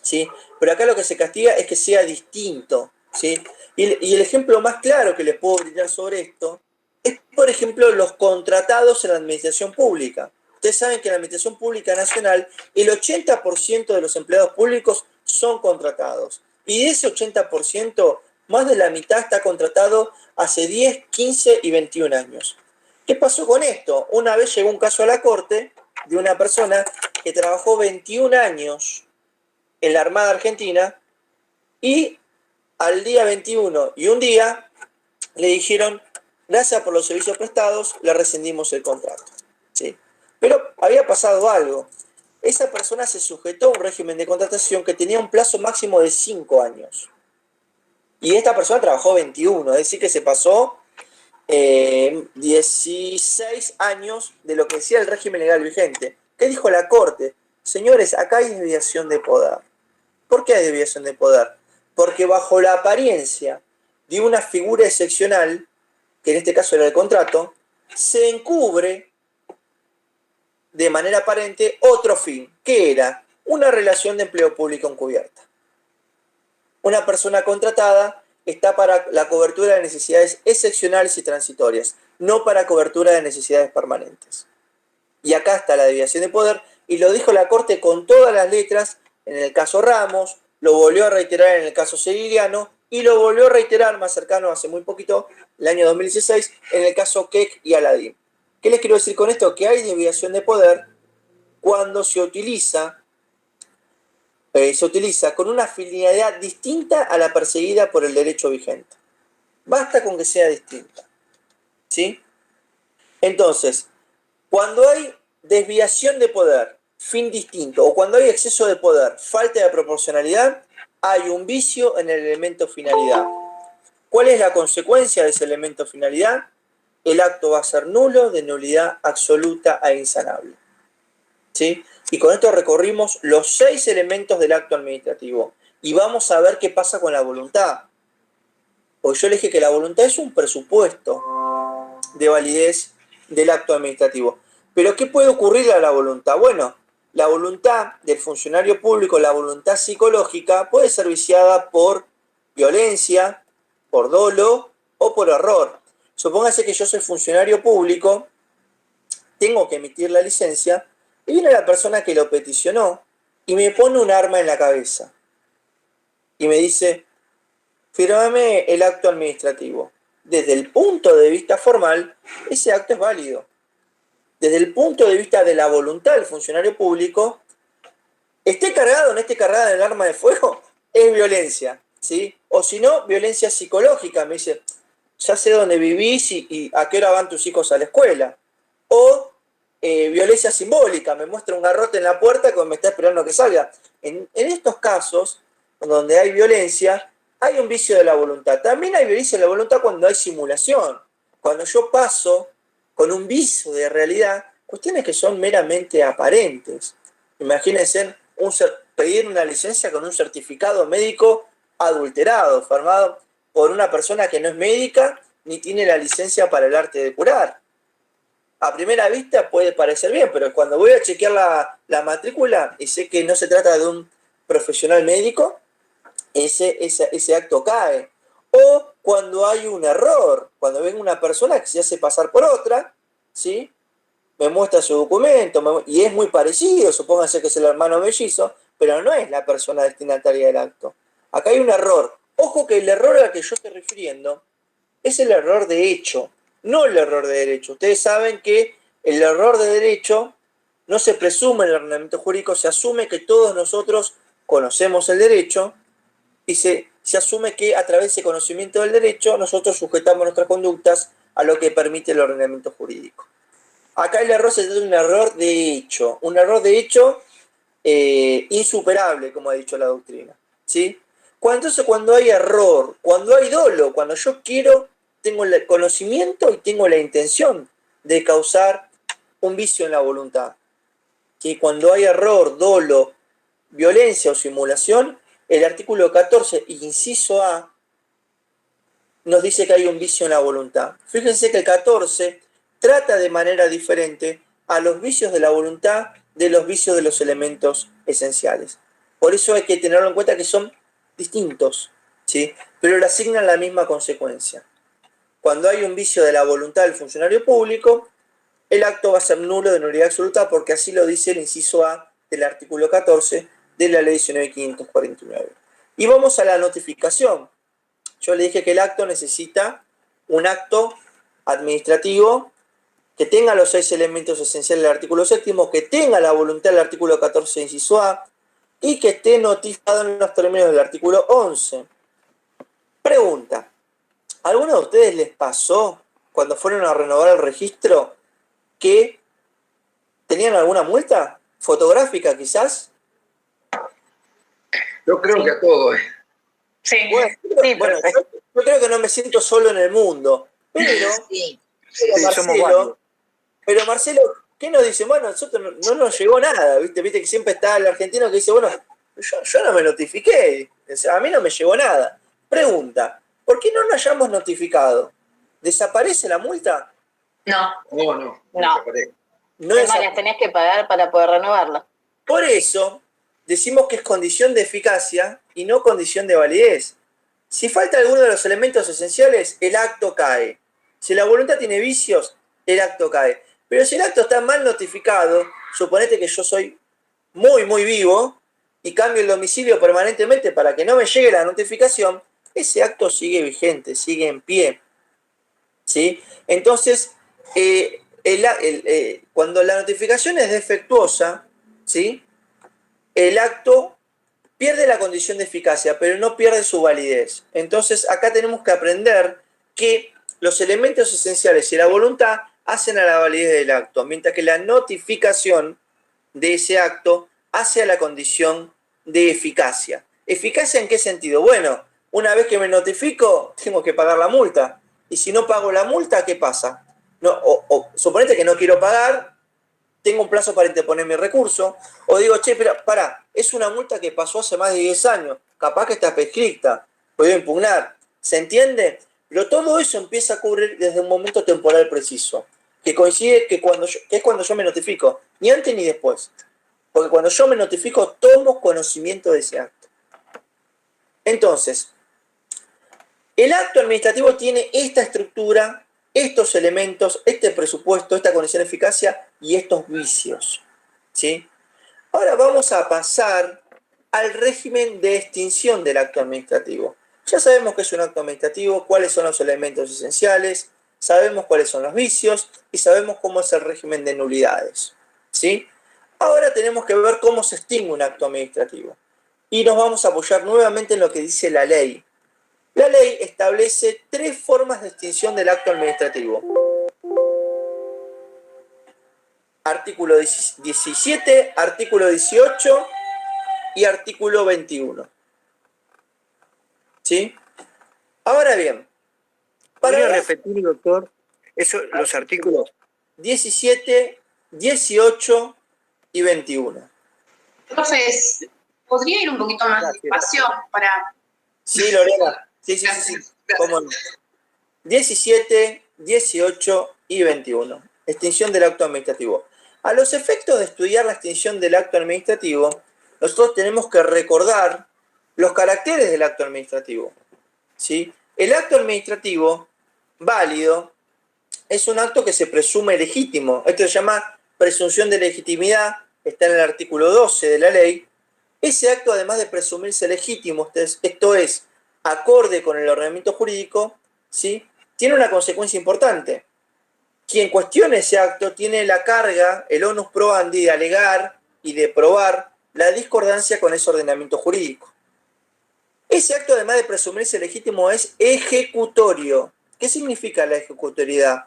¿sí? Pero acá lo que se castiga es que sea distinto, ¿sí? Y el ejemplo más claro que les puedo brindar sobre esto es, por ejemplo, los contratados en la administración pública. Ustedes saben que en la Administración Pública Nacional el 80% de los empleados públicos son contratados. Y de ese 80%, más de la mitad está contratado hace 10, 15 y 21 años. ¿Qué pasó con esto? Una vez llegó un caso a la corte de una persona que trabajó 21 años en la Armada Argentina y al día 21 y un día le dijeron, gracias por los servicios prestados, le rescindimos el contrato. ¿Sí? Pero había pasado algo. Esa persona se sujetó a un régimen de contratación que tenía un plazo máximo de 5 años. Y esta persona trabajó 21, es decir, que se pasó 16 años de lo que decía el régimen legal vigente. ¿Qué dijo la Corte? Señores, acá hay desviación de poder. ¿Por qué hay desviación de poder? Porque bajo la apariencia de una figura excepcional, que en este caso era el contrato, se encubre de manera aparente otro fin, que era una relación de empleo público encubierta. Una persona contratada está para la cobertura de necesidades excepcionales y transitorias, no para cobertura de necesidades permanentes. Y acá está la desviación de poder, y lo dijo la Corte con todas las letras en el caso Ramos, lo volvió a reiterar en el caso Seguiliano, y lo volvió a reiterar más cercano, hace muy poquito, el año 2016, en el caso Keck y Aladín. ¿Qué les quiero decir con esto? Que hay desviación de poder cuando se utiliza con una finalidad distinta a la perseguida por el derecho vigente. Basta con que sea distinta. ¿Sí? Entonces, cuando hay desviación de poder, fin distinto, o cuando hay exceso de poder, falta de proporcionalidad, hay un vicio en el elemento finalidad. ¿Cuál es la consecuencia de ese elemento finalidad? El acto va a ser nulo, de nulidad absoluta e insanable. ¿Sí? Y con esto recorrimos los 6 elementos del acto administrativo. Y vamos a ver qué pasa con la voluntad. Porque yo le dije que la voluntad es un presupuesto de validez del acto administrativo. Pero ¿qué puede ocurrir a la voluntad? Bueno, la voluntad del funcionario público, la voluntad psicológica, puede ser viciada por violencia, por dolo o por error. Supóngase que yo soy funcionario público, tengo que emitir la licencia, y viene la persona que lo peticionó y me pone un arma en la cabeza. Y me dice, fírmame el acto administrativo. Desde el punto de vista formal, ese acto es válido. Desde el punto de vista de la voluntad del funcionario público, esté cargado o no esté cargada el arma de fuego, es violencia, ¿sí? O si no, violencia psicológica. Me dice, ya sé dónde vivís y a qué hora van tus hijos a la escuela. O violencia simbólica, me muestra un garrote en la puerta que me está esperando que salga. En estos casos, donde hay violencia, hay un vicio de la voluntad. También hay violencia de la voluntad cuando hay simulación. Cuando yo paso con un viso de realidad, cuestiones que son meramente aparentes. Imagínense pedir una licencia con un certificado médico adulterado, firmado por una persona que no es médica ni tiene la licencia para el arte de curar. A primera vista puede parecer bien, pero cuando voy a chequear la matrícula y sé que no se trata de un profesional médico, ese acto cae. O cuando hay un error, cuando venga una persona que se hace pasar por otra, ¿sí? Me muestra su documento y es muy parecido, supóngase que es el hermano mellizo, pero no es la persona destinataria del acto. Acá hay un error. Ojo que el error al que yo estoy refiriendo es el error de hecho, no el error de derecho. Ustedes saben que el error de derecho no se presume en el ordenamiento jurídico, se asume que todos nosotros conocemos el derecho y se asume que a través de ese conocimiento del derecho nosotros sujetamos nuestras conductas a lo que permite el ordenamiento jurídico. Acá el error se trata de un error de hecho insuperable, como ha dicho la doctrina, ¿sí? Entonces cuando hay error, cuando hay dolo, cuando yo tengo el conocimiento y tengo la intención de causar un vicio en la voluntad, que cuando hay error, dolo, violencia o simulación, el artículo 14, inciso A, nos dice que hay un vicio en la voluntad. Fíjense que el 14 trata de manera diferente a los vicios de la voluntad de los vicios de los elementos esenciales. Por eso hay que tenerlo en cuenta que son distintos, ¿sí? Pero le asignan la misma consecuencia. Cuando hay un vicio de la voluntad del funcionario público, el acto va a ser nulo de nulidad absoluta porque así lo dice el inciso A del artículo 14 de la ley 19.549. Y vamos a la notificación. Yo le dije que el acto necesita un acto administrativo que tenga los 6 elementos esenciales del artículo 7º, que tenga la voluntad del artículo 14, inciso A, y que esté notificado en los términos del artículo 11. Pregunta, ¿a alguno de ustedes les pasó cuando fueron a renovar el registro que tenían alguna multa fotográfica quizás? Yo creo que a todos. Sí, Bueno, yo creo que no me siento solo en el mundo, pero, Sí. pero Marcelo, ¿qué nos dice? Bueno, a nosotros no nos llegó nada, ¿viste? Viste que siempre está el argentino que dice, bueno, yo no me notifiqué, o sea, a mí no me llegó nada. Pregunta, ¿por qué no nos hayamos notificado? ¿Desaparece la multa? no. No. No Es es más, las tenés que pagar para poder renovarla. Por eso decimos que es condición de eficacia y no condición de validez. Si falta alguno de los elementos esenciales, el acto cae. Si la voluntad tiene vicios, el acto cae. Pero si el acto está mal notificado, suponete que yo soy muy vivo y cambio el domicilio permanentemente para que no me llegue la notificación, ese acto sigue vigente, sigue en pie. ¿Sí? Entonces, cuando la notificación es defectuosa, ¿sí? El acto pierde la condición de eficacia, pero no pierde su validez. Entonces, acá tenemos que aprender que los elementos esenciales y la voluntad hacen a la validez del acto, mientras que la notificación de ese acto hace a la condición de eficacia. ¿Eficacia en qué sentido? Bueno, una vez que me notifico, tengo que pagar la multa. Y si no pago la multa, ¿qué pasa? Suponete que no quiero pagar, tengo un plazo para interponer mi recurso, o digo, che, pero pará, es una multa que pasó hace más de 10 años, capaz que está prescripta, puedo impugnar, ¿se entiende? Pero todo eso empieza a ocurrir desde un momento temporal preciso, que coincide que es cuando yo me notifico, ni antes ni después, porque cuando yo me notifico tomo conocimiento de ese acto. Entonces, el acto administrativo tiene esta estructura, estos elementos, este presupuesto, esta condición de eficacia y estos vicios, ¿sí? Ahora vamos a pasar al régimen de extinción del acto administrativo. Ya sabemos qué es un acto administrativo, cuáles son los elementos esenciales, sabemos cuáles son los vicios y sabemos cómo es el régimen de nulidades, ¿sí? Ahora tenemos que ver cómo se extingue un acto administrativo. Y nos vamos a apoyar nuevamente en lo que dice la ley. La ley establece 3 formas de extinción del acto administrativo. Artículo 17, artículo 18 y artículo 21. ¿Sí? Ahora bien, ¿Podría repetir, doctor, los artículos? 17, 18 y 21. Entonces, ¿podría ir un poquito más despacio para...? Sí, Lorena. Sí. ¿Cómo no? 17, 18 y 21. Extinción del acto administrativo. A los efectos de estudiar la extinción del acto administrativo, nosotros tenemos que recordar los caracteres del acto administrativo, ¿sí? El acto administrativo válido es un acto que se presume legítimo. Esto se llama presunción de legitimidad, está en el artículo 12 de la ley. Ese acto, además de presumirse legítimo, esto es, acorde con el ordenamiento jurídico, ¿sí? Tiene una consecuencia importante. Quien cuestione ese acto tiene la carga, el onus probandi de alegar y de probar la discordancia con ese ordenamiento jurídico. Ese acto, además de presumirse legítimo, es ejecutorio. ¿Qué significa la ejecutoriedad?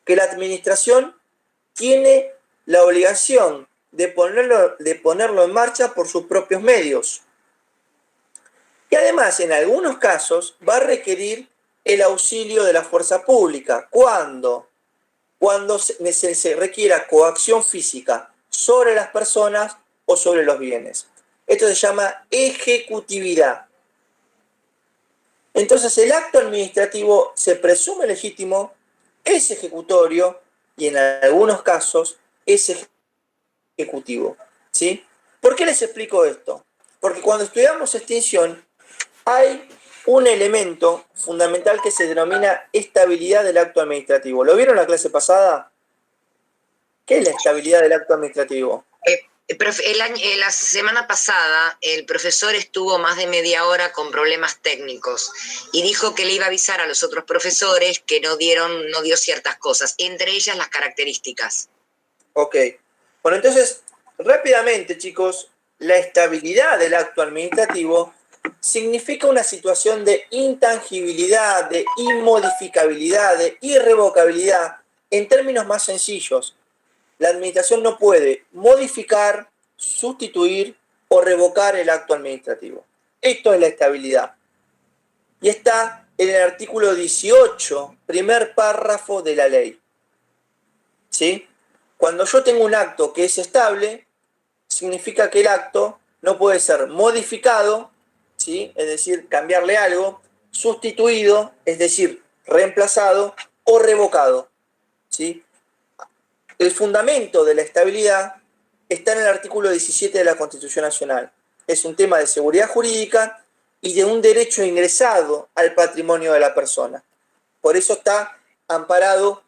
Que la administración tiene la obligación de ponerlo en marcha por sus propios medios. Y además, en algunos casos, va a requerir el auxilio de la fuerza pública. ¿Cuándo? Cuando se requiera coacción física sobre las personas o sobre los bienes. Esto se llama ejecutividad. Entonces, el acto administrativo se presume legítimo, es ejecutorio y en algunos casos es ejecutivo, ¿sí? ¿Por qué les explico esto? Porque cuando estudiamos extinción hay un elemento fundamental que se denomina estabilidad del acto administrativo. ¿Lo vieron en la clase pasada? ¿Qué es la estabilidad del acto administrativo? La semana pasada el profesor estuvo más de media hora con problemas técnicos y dijo que le iba a avisar a los otros profesores que no dio ciertas cosas, entre ellas las características. Ok. Bueno, entonces, rápidamente, chicos, la estabilidad del acto administrativo significa una situación de intangibilidad, de inmodificabilidad, de irrevocabilidad. En términos más sencillos, la administración no puede modificar, sustituir o revocar el acto administrativo. Esto es la estabilidad. Y está en el artículo 18, primer párrafo de la ley. ¿Sí? Cuando yo tengo un acto que es estable, significa que el acto no puede ser modificado, ¿sí? Es decir, cambiarle algo, sustituido, es decir, reemplazado o revocado, ¿sí? El fundamento de la estabilidad está en el artículo 17 de la Constitución Nacional. Es un tema de seguridad jurídica y de un derecho ingresado al patrimonio de la persona. Por eso está amparado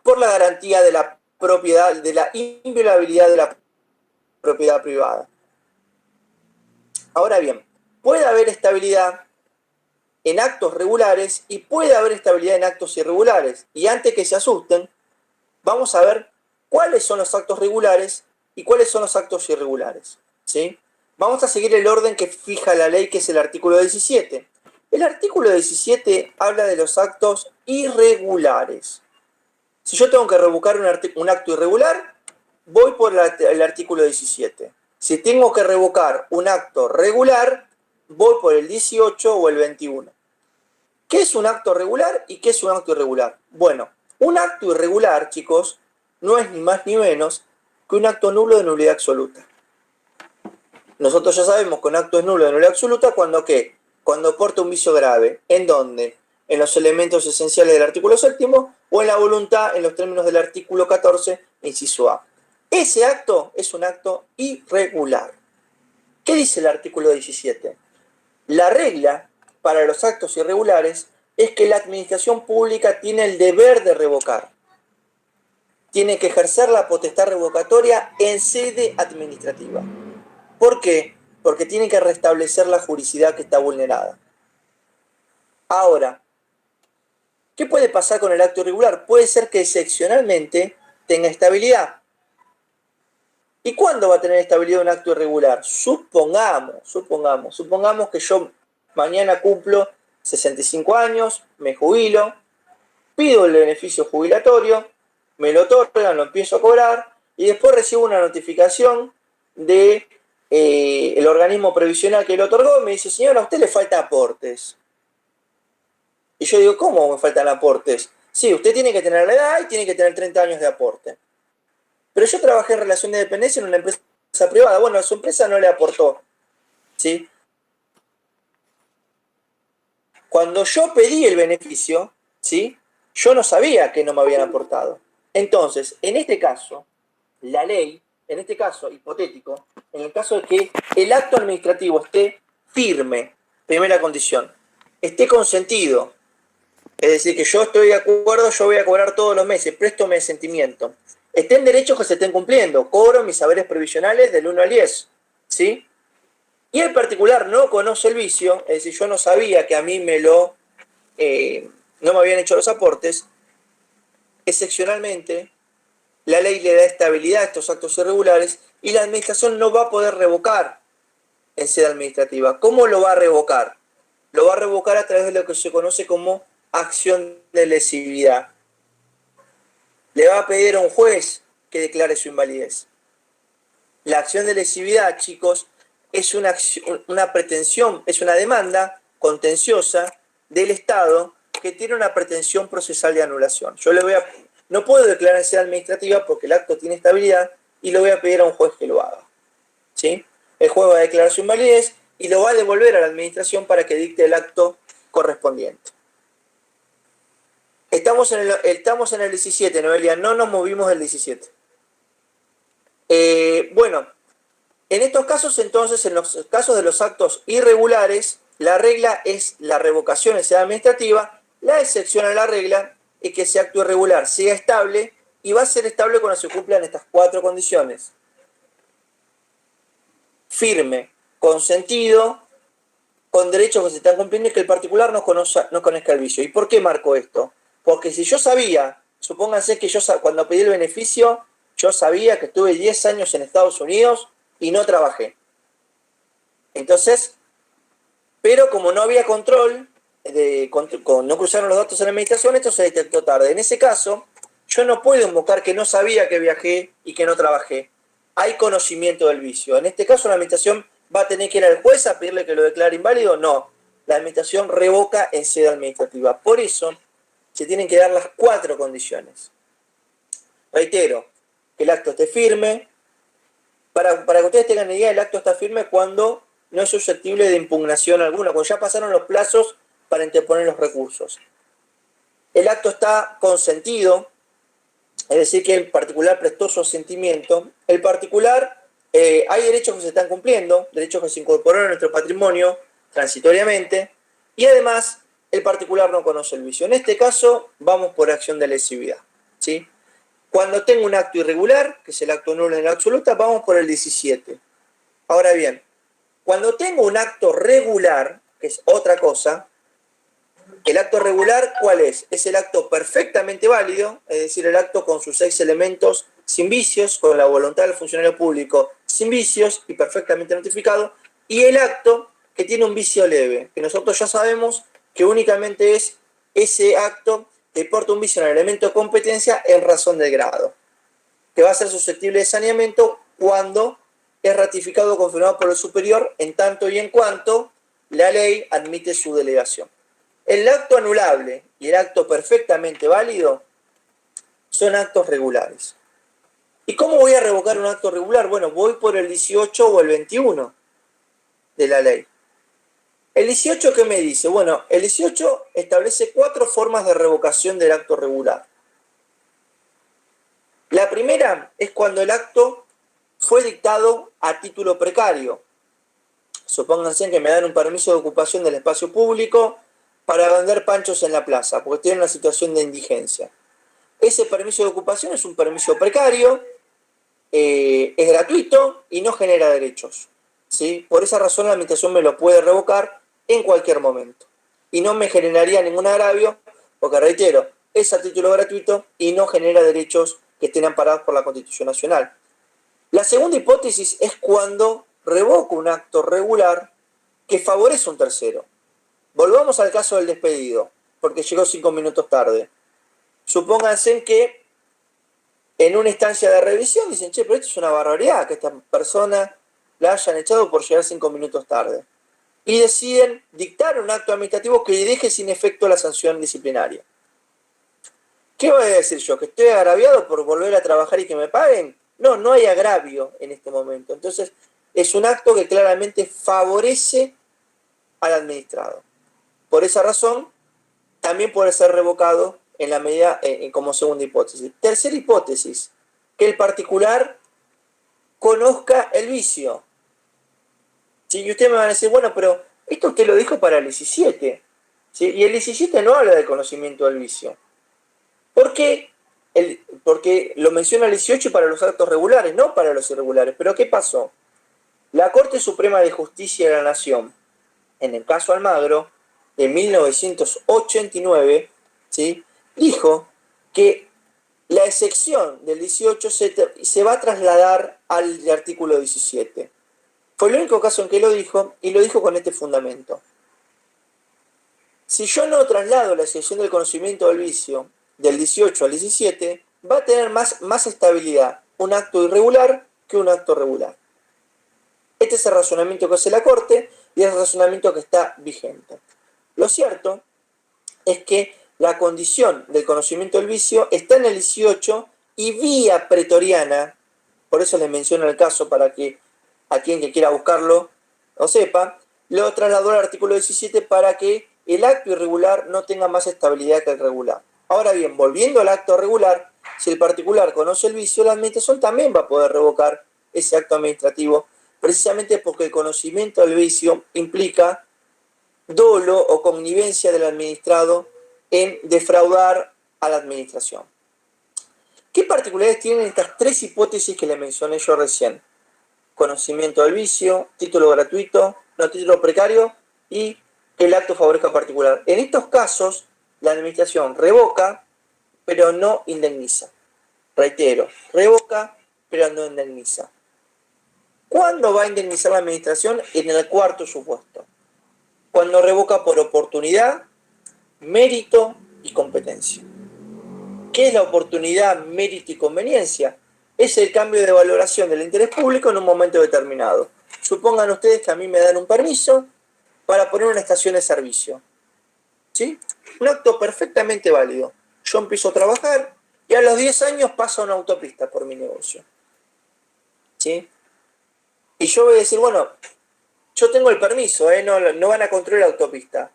por la garantía de la propiedad, de la inviolabilidad de la propiedad privada. Ahora bien, puede haber estabilidad en actos regulares y puede haber estabilidad en actos irregulares. Y antes que se asusten, vamos a ver cuáles son los actos regulares y cuáles son los actos irregulares, ¿sí? Vamos a seguir el orden que fija la ley, que es el artículo 17. El artículo 17 habla de los actos irregulares. Si yo tengo que revocar un acto irregular, voy por el artículo 17. Si tengo que revocar un acto regular, voy por el 18 o el 21. ¿Qué es un acto regular y qué es un acto irregular? Bueno, un acto irregular, chicos, no es ni más ni menos que un acto nulo de nulidad absoluta. Nosotros ya sabemos que un acto es nulo de nulidad absoluta cuando ¿qué? Cuando aporta un vicio grave. ¿En dónde? En los elementos esenciales del artículo 7 o en la voluntad en los términos del artículo 14, inciso A. Ese acto es un acto irregular. ¿Qué dice el artículo 17? La regla para los actos irregulares es que la administración pública tiene el deber de revocar. Tiene que ejercer la potestad revocatoria en sede administrativa. ¿Por qué? Porque tiene que restablecer la juridicidad que está vulnerada. Ahora, ¿qué puede pasar con el acto irregular? Puede ser que excepcionalmente tenga estabilidad. ¿Y cuándo va a tener estabilidad un acto irregular? Supongamos que yo mañana cumplo 65 años, me jubilo, pido el beneficio jubilatorio, me lo otorgan, lo empiezo a cobrar y después recibo una notificación de el organismo previsional que lo otorgó y me dice, señora, a usted le faltan aportes. Y yo digo, ¿cómo me faltan aportes? Sí, usted tiene que tener la edad y tiene que tener 30 años de aporte. Pero yo trabajé en relación de dependencia en una empresa privada. Bueno, a su empresa no le aportó, ¿sí? Cuando yo pedí el beneficio, ¿sí? Yo no sabía que no me habían aportado. Entonces, en este caso, la ley, en este caso hipotético, en el caso de que el acto administrativo esté firme, primera condición, esté consentido, es decir, que yo estoy de acuerdo, yo voy a cobrar todos los meses, presto mi asentimiento, estén derechos que se estén cumpliendo, cobro mis saberes previsionales del 1 al 10, ¿sí? Y el particular no conoce el vicio, es decir, yo no sabía que a mí no me habían hecho los aportes, excepcionalmente la ley le da estabilidad a estos actos irregulares y la administración no va a poder revocar en sede administrativa. ¿Cómo lo va a revocar? Lo va a revocar a través de lo que se conoce como acción de lesividad. Le va a pedir a un juez que declare su invalidez. La acción de lesividad, chicos, es una pretensión, es una demanda contenciosa del Estado que tiene una pretensión procesal de anulación. No puedo declarar en sede administrativa porque el acto tiene estabilidad y le voy a pedir a un juez que lo haga, ¿sí? El juez va a declarar su invalidez y lo va a devolver a la administración para que dicte el acto correspondiente. Estamos en el 17, Noelia, no nos movimos del 17. Bueno, en estos casos entonces, en los casos de los actos irregulares, la regla es la revocación en sede administrativa, la excepción a la regla es que ese acto irregular sea estable y va a ser estable cuando se cumplan estas 4 condiciones. firme, consentido, con derechos que se están cumpliendo y que el particular no conozca el vicio. ¿Y por qué marco esto? Porque si yo sabía, supónganse que yo cuando pedí el beneficio, yo sabía que estuve 10 años en Estados Unidos y no trabajé. Entonces, pero como no había control, no cruzaron los datos en la administración, esto se detectó tarde. En ese caso, yo no puedo invocar que no sabía que viajé y que no trabajé. Hay conocimiento del vicio. En este caso, la administración va a tener que ir al juez a pedirle que lo declare inválido. No, la administración revoca en sede administrativa. Por eso, se tienen que dar las 4 condiciones. Reitero, que el acto esté firme. Para que ustedes tengan idea, el acto está firme cuando no es susceptible de impugnación alguna, cuando ya pasaron los plazos para interponer los recursos. El acto está consentido, es decir, que el particular prestó su asentimiento. El particular, hay derechos que se están cumpliendo, derechos que se incorporaron a nuestro patrimonio transitoriamente, y además el particular no conoce el vicio. En este caso, vamos por acción de lesividad, ¿sí? Cuando tengo un acto irregular, que es el acto nulo en la absoluta, vamos por el 17. Ahora bien, cuando tengo un acto regular, que es otra cosa, el acto regular, ¿cuál es? Es el acto perfectamente válido, es decir, el acto con sus 6 elementos sin vicios, con la voluntad del funcionario público sin vicios y perfectamente notificado, y el acto que tiene un vicio leve, que nosotros ya sabemos que únicamente es ese acto que porta un vicio en el elemento de competencia en razón del grado, que va a ser susceptible de saneamiento cuando es ratificado o confirmado por el superior en tanto y en cuanto la ley admite su delegación. El acto anulable y el acto perfectamente válido son actos regulares. ¿Y cómo voy a revocar un acto regular? Bueno, voy por el 18 o el 21 de la ley. ¿El 18 qué me dice? Bueno, el 18 establece 4 formas de revocación del acto regular. La primera es cuando el acto fue dictado a título precario. Supónganse que me dan un permiso de ocupación del espacio público para vender panchos en la plaza, porque tienen una situación de indigencia. Ese permiso de ocupación es un permiso precario, es gratuito y no genera derechos, ¿sí? Por esa razón la administración me lo puede revocar en cualquier momento. Y no me generaría ningún agravio, porque reitero, es a título gratuito y no genera derechos que estén amparados por la Constitución Nacional. La segunda hipótesis es cuando revoco un acto regular que favorece a un tercero. Volvamos al caso del despedido, porque llegó 5 minutos tarde. Supónganse que en una instancia de revisión dicen, che, pero esto es una barbaridad, que esta persona la hayan echado por llegar 5 minutos tarde. Y deciden dictar un acto administrativo que deje sin efecto la sanción disciplinaria. ¿Qué voy a decir yo? ¿Que estoy agraviado por volver a trabajar y que me paguen? No, no hay agravio en este momento. Entonces, es un acto que claramente favorece al administrado. Por esa razón, también puede ser revocado en la medida como segunda hipótesis. Tercera hipótesis, que el particular conozca el vicio. ¿Sí? Y ustedes me van a decir, bueno, pero esto usted lo dijo para el 17. ¿Sí? Y el 17 no habla del conocimiento del vicio. ¿Por qué? Porque lo menciona el 18 para los actos regulares, no para los irregulares. ¿Pero qué pasó? La Corte Suprema de Justicia de la Nación, en el caso Almagro, de 1989, ¿sí?, dijo que la excepción del 18 se va a trasladar al artículo 17. Fue el único caso en que lo dijo, y lo dijo con este fundamento. Si yo no traslado la excepción del conocimiento del vicio del 18 al 17, va a tener más estabilidad un acto irregular que un acto regular. Este es el razonamiento que hace la Corte y es el razonamiento que está vigente. Lo cierto es que la condición del conocimiento del vicio está en el 18 y vía pretoriana, por eso les menciono el caso para que a quien que quiera buscarlo lo sepa, lo trasladó al artículo 17 para que el acto irregular no tenga más estabilidad que el regular. Ahora bien, volviendo al acto regular, si el particular conoce el vicio, la administración también va a poder revocar ese acto administrativo, precisamente porque el conocimiento del vicio implica dolo o connivencia del administrado en defraudar a la administración. ¿Qué particularidades tienen estas 3 hipótesis que le mencioné yo recién? conocimiento del vicio, título gratuito, no título precario y que el acto favorezca a particular. En estos casos, la administración revoca, pero no indemniza. Reitero, revoca, pero no indemniza. ¿Cuándo va a indemnizar la administración? En el cuarto supuesto. Cuando revoca por oportunidad, mérito y competencia. ¿Qué es la oportunidad, mérito y conveniencia? Es el cambio de valoración del interés público en un momento determinado. Supongan ustedes que a mí me dan un permiso para poner una estación de servicio. ¿Sí? Un acto perfectamente válido. Yo empiezo a trabajar y a los 10 años pasa una autopista por mi negocio. ¿Sí? Y yo voy a decir, bueno, yo tengo el permiso, no van a construir la autopista.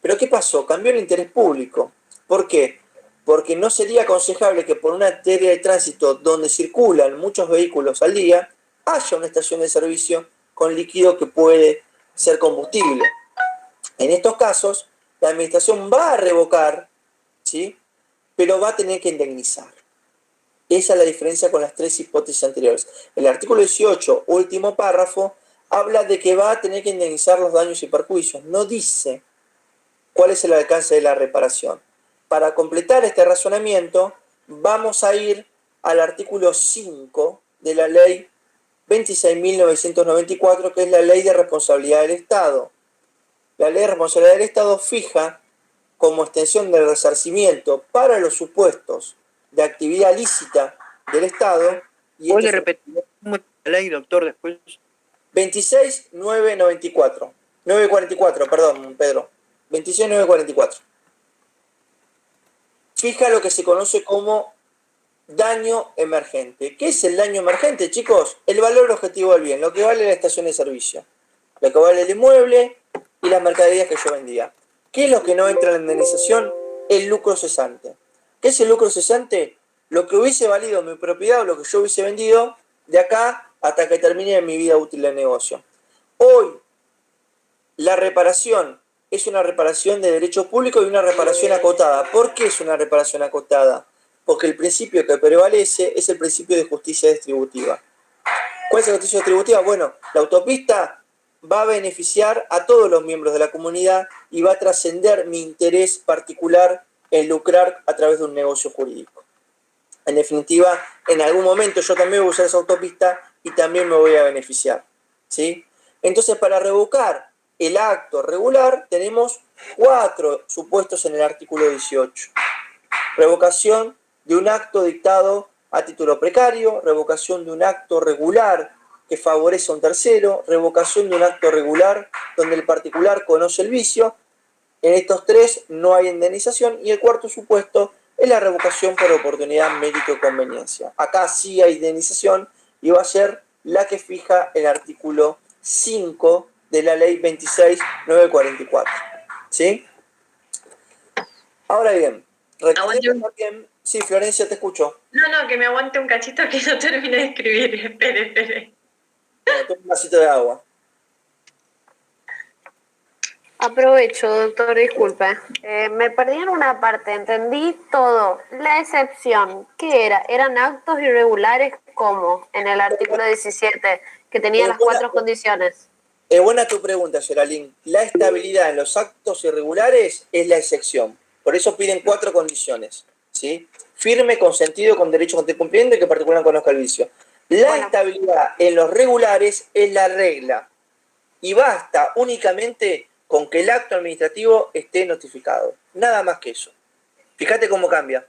Pero ¿qué pasó? Cambió el interés público. ¿Por qué? Porque no sería aconsejable que por una arteria de tránsito donde circulan muchos vehículos al día, haya una estación de servicio con líquido que puede ser combustible. En estos casos, la administración va a revocar, ¿sí? Pero va a tener que indemnizar. Esa es la diferencia con las tres hipótesis anteriores. El artículo 18, último párrafo, habla de que va a tener que indemnizar los daños y perjuicios. No dice cuál es el alcance de la reparación. Para completar este razonamiento, vamos a ir al artículo 5 de la ley 26.994, que es la ley de responsabilidad del Estado. La ley de responsabilidad del Estado fija como extensión del resarcimiento para los supuestos de actividad lícita del Estado. ¿Puede repetir la ley, doctor, después? 26.994. 944, perdón, Pedro. 26.944. Fija lo que se conoce como daño emergente. ¿Qué es el daño emergente, chicos? El valor objetivo del bien, lo que vale la estación de servicio, lo que vale el inmueble y las mercaderías que yo vendía. ¿Qué es lo que no entra en la indemnización? El lucro cesante. ¿Qué es el lucro cesante? Lo que hubiese valido mi propiedad o lo que yo hubiese vendido de acá hasta que termine mi vida útil de negocio. Hoy, la reparación es una reparación de derecho público y una reparación acotada. ¿Por qué es una reparación acotada? Porque el principio que prevalece es el principio de justicia distributiva. ¿Cuál es la justicia distributiva? Bueno, la autopista va a beneficiar a todos los miembros de la comunidad y va a trascender mi interés particular en lucrar a través de un negocio jurídico. En definitiva, en algún momento yo también voy a usar esa autopista y también me voy a beneficiar. ¿Sí? Entonces, para revocar el acto regular, tenemos 4 supuestos en el artículo 18. Revocación de un acto dictado a título precario, revocación de un acto regular que favorece a un tercero, revocación de un acto regular donde el particular conoce el vicio. En estos 3 no hay indemnización y el cuarto supuesto es la revocación por oportunidad, mérito y conveniencia. Acá sí hay indemnización y va a ser la que fija el artículo 5 de la ley 26.944. ¿Sí? Ahora bien, recordemos también... Sí, Florencia, te escucho. No, que me aguante un cachito que no termine de escribir. Espere. Bueno, toma un vasito de agua. Aprovecho, doctor, disculpe. Me perdí en una parte, entendí todo. La excepción, ¿qué era? ¿Eran actos irregulares como en el artículo 17, que tenía las 4 condiciones? Es buena tu pregunta, Geraldine. La estabilidad en los actos irregulares es la excepción. Por eso piden 4 condiciones. ¿Sí? Firme, consentido, con derecho a cumpliendo y que particular conozca el vicio. La estabilidad en los regulares es la regla. Y basta únicamente con que el acto administrativo esté notificado. Nada más que eso. Fíjate cómo cambia.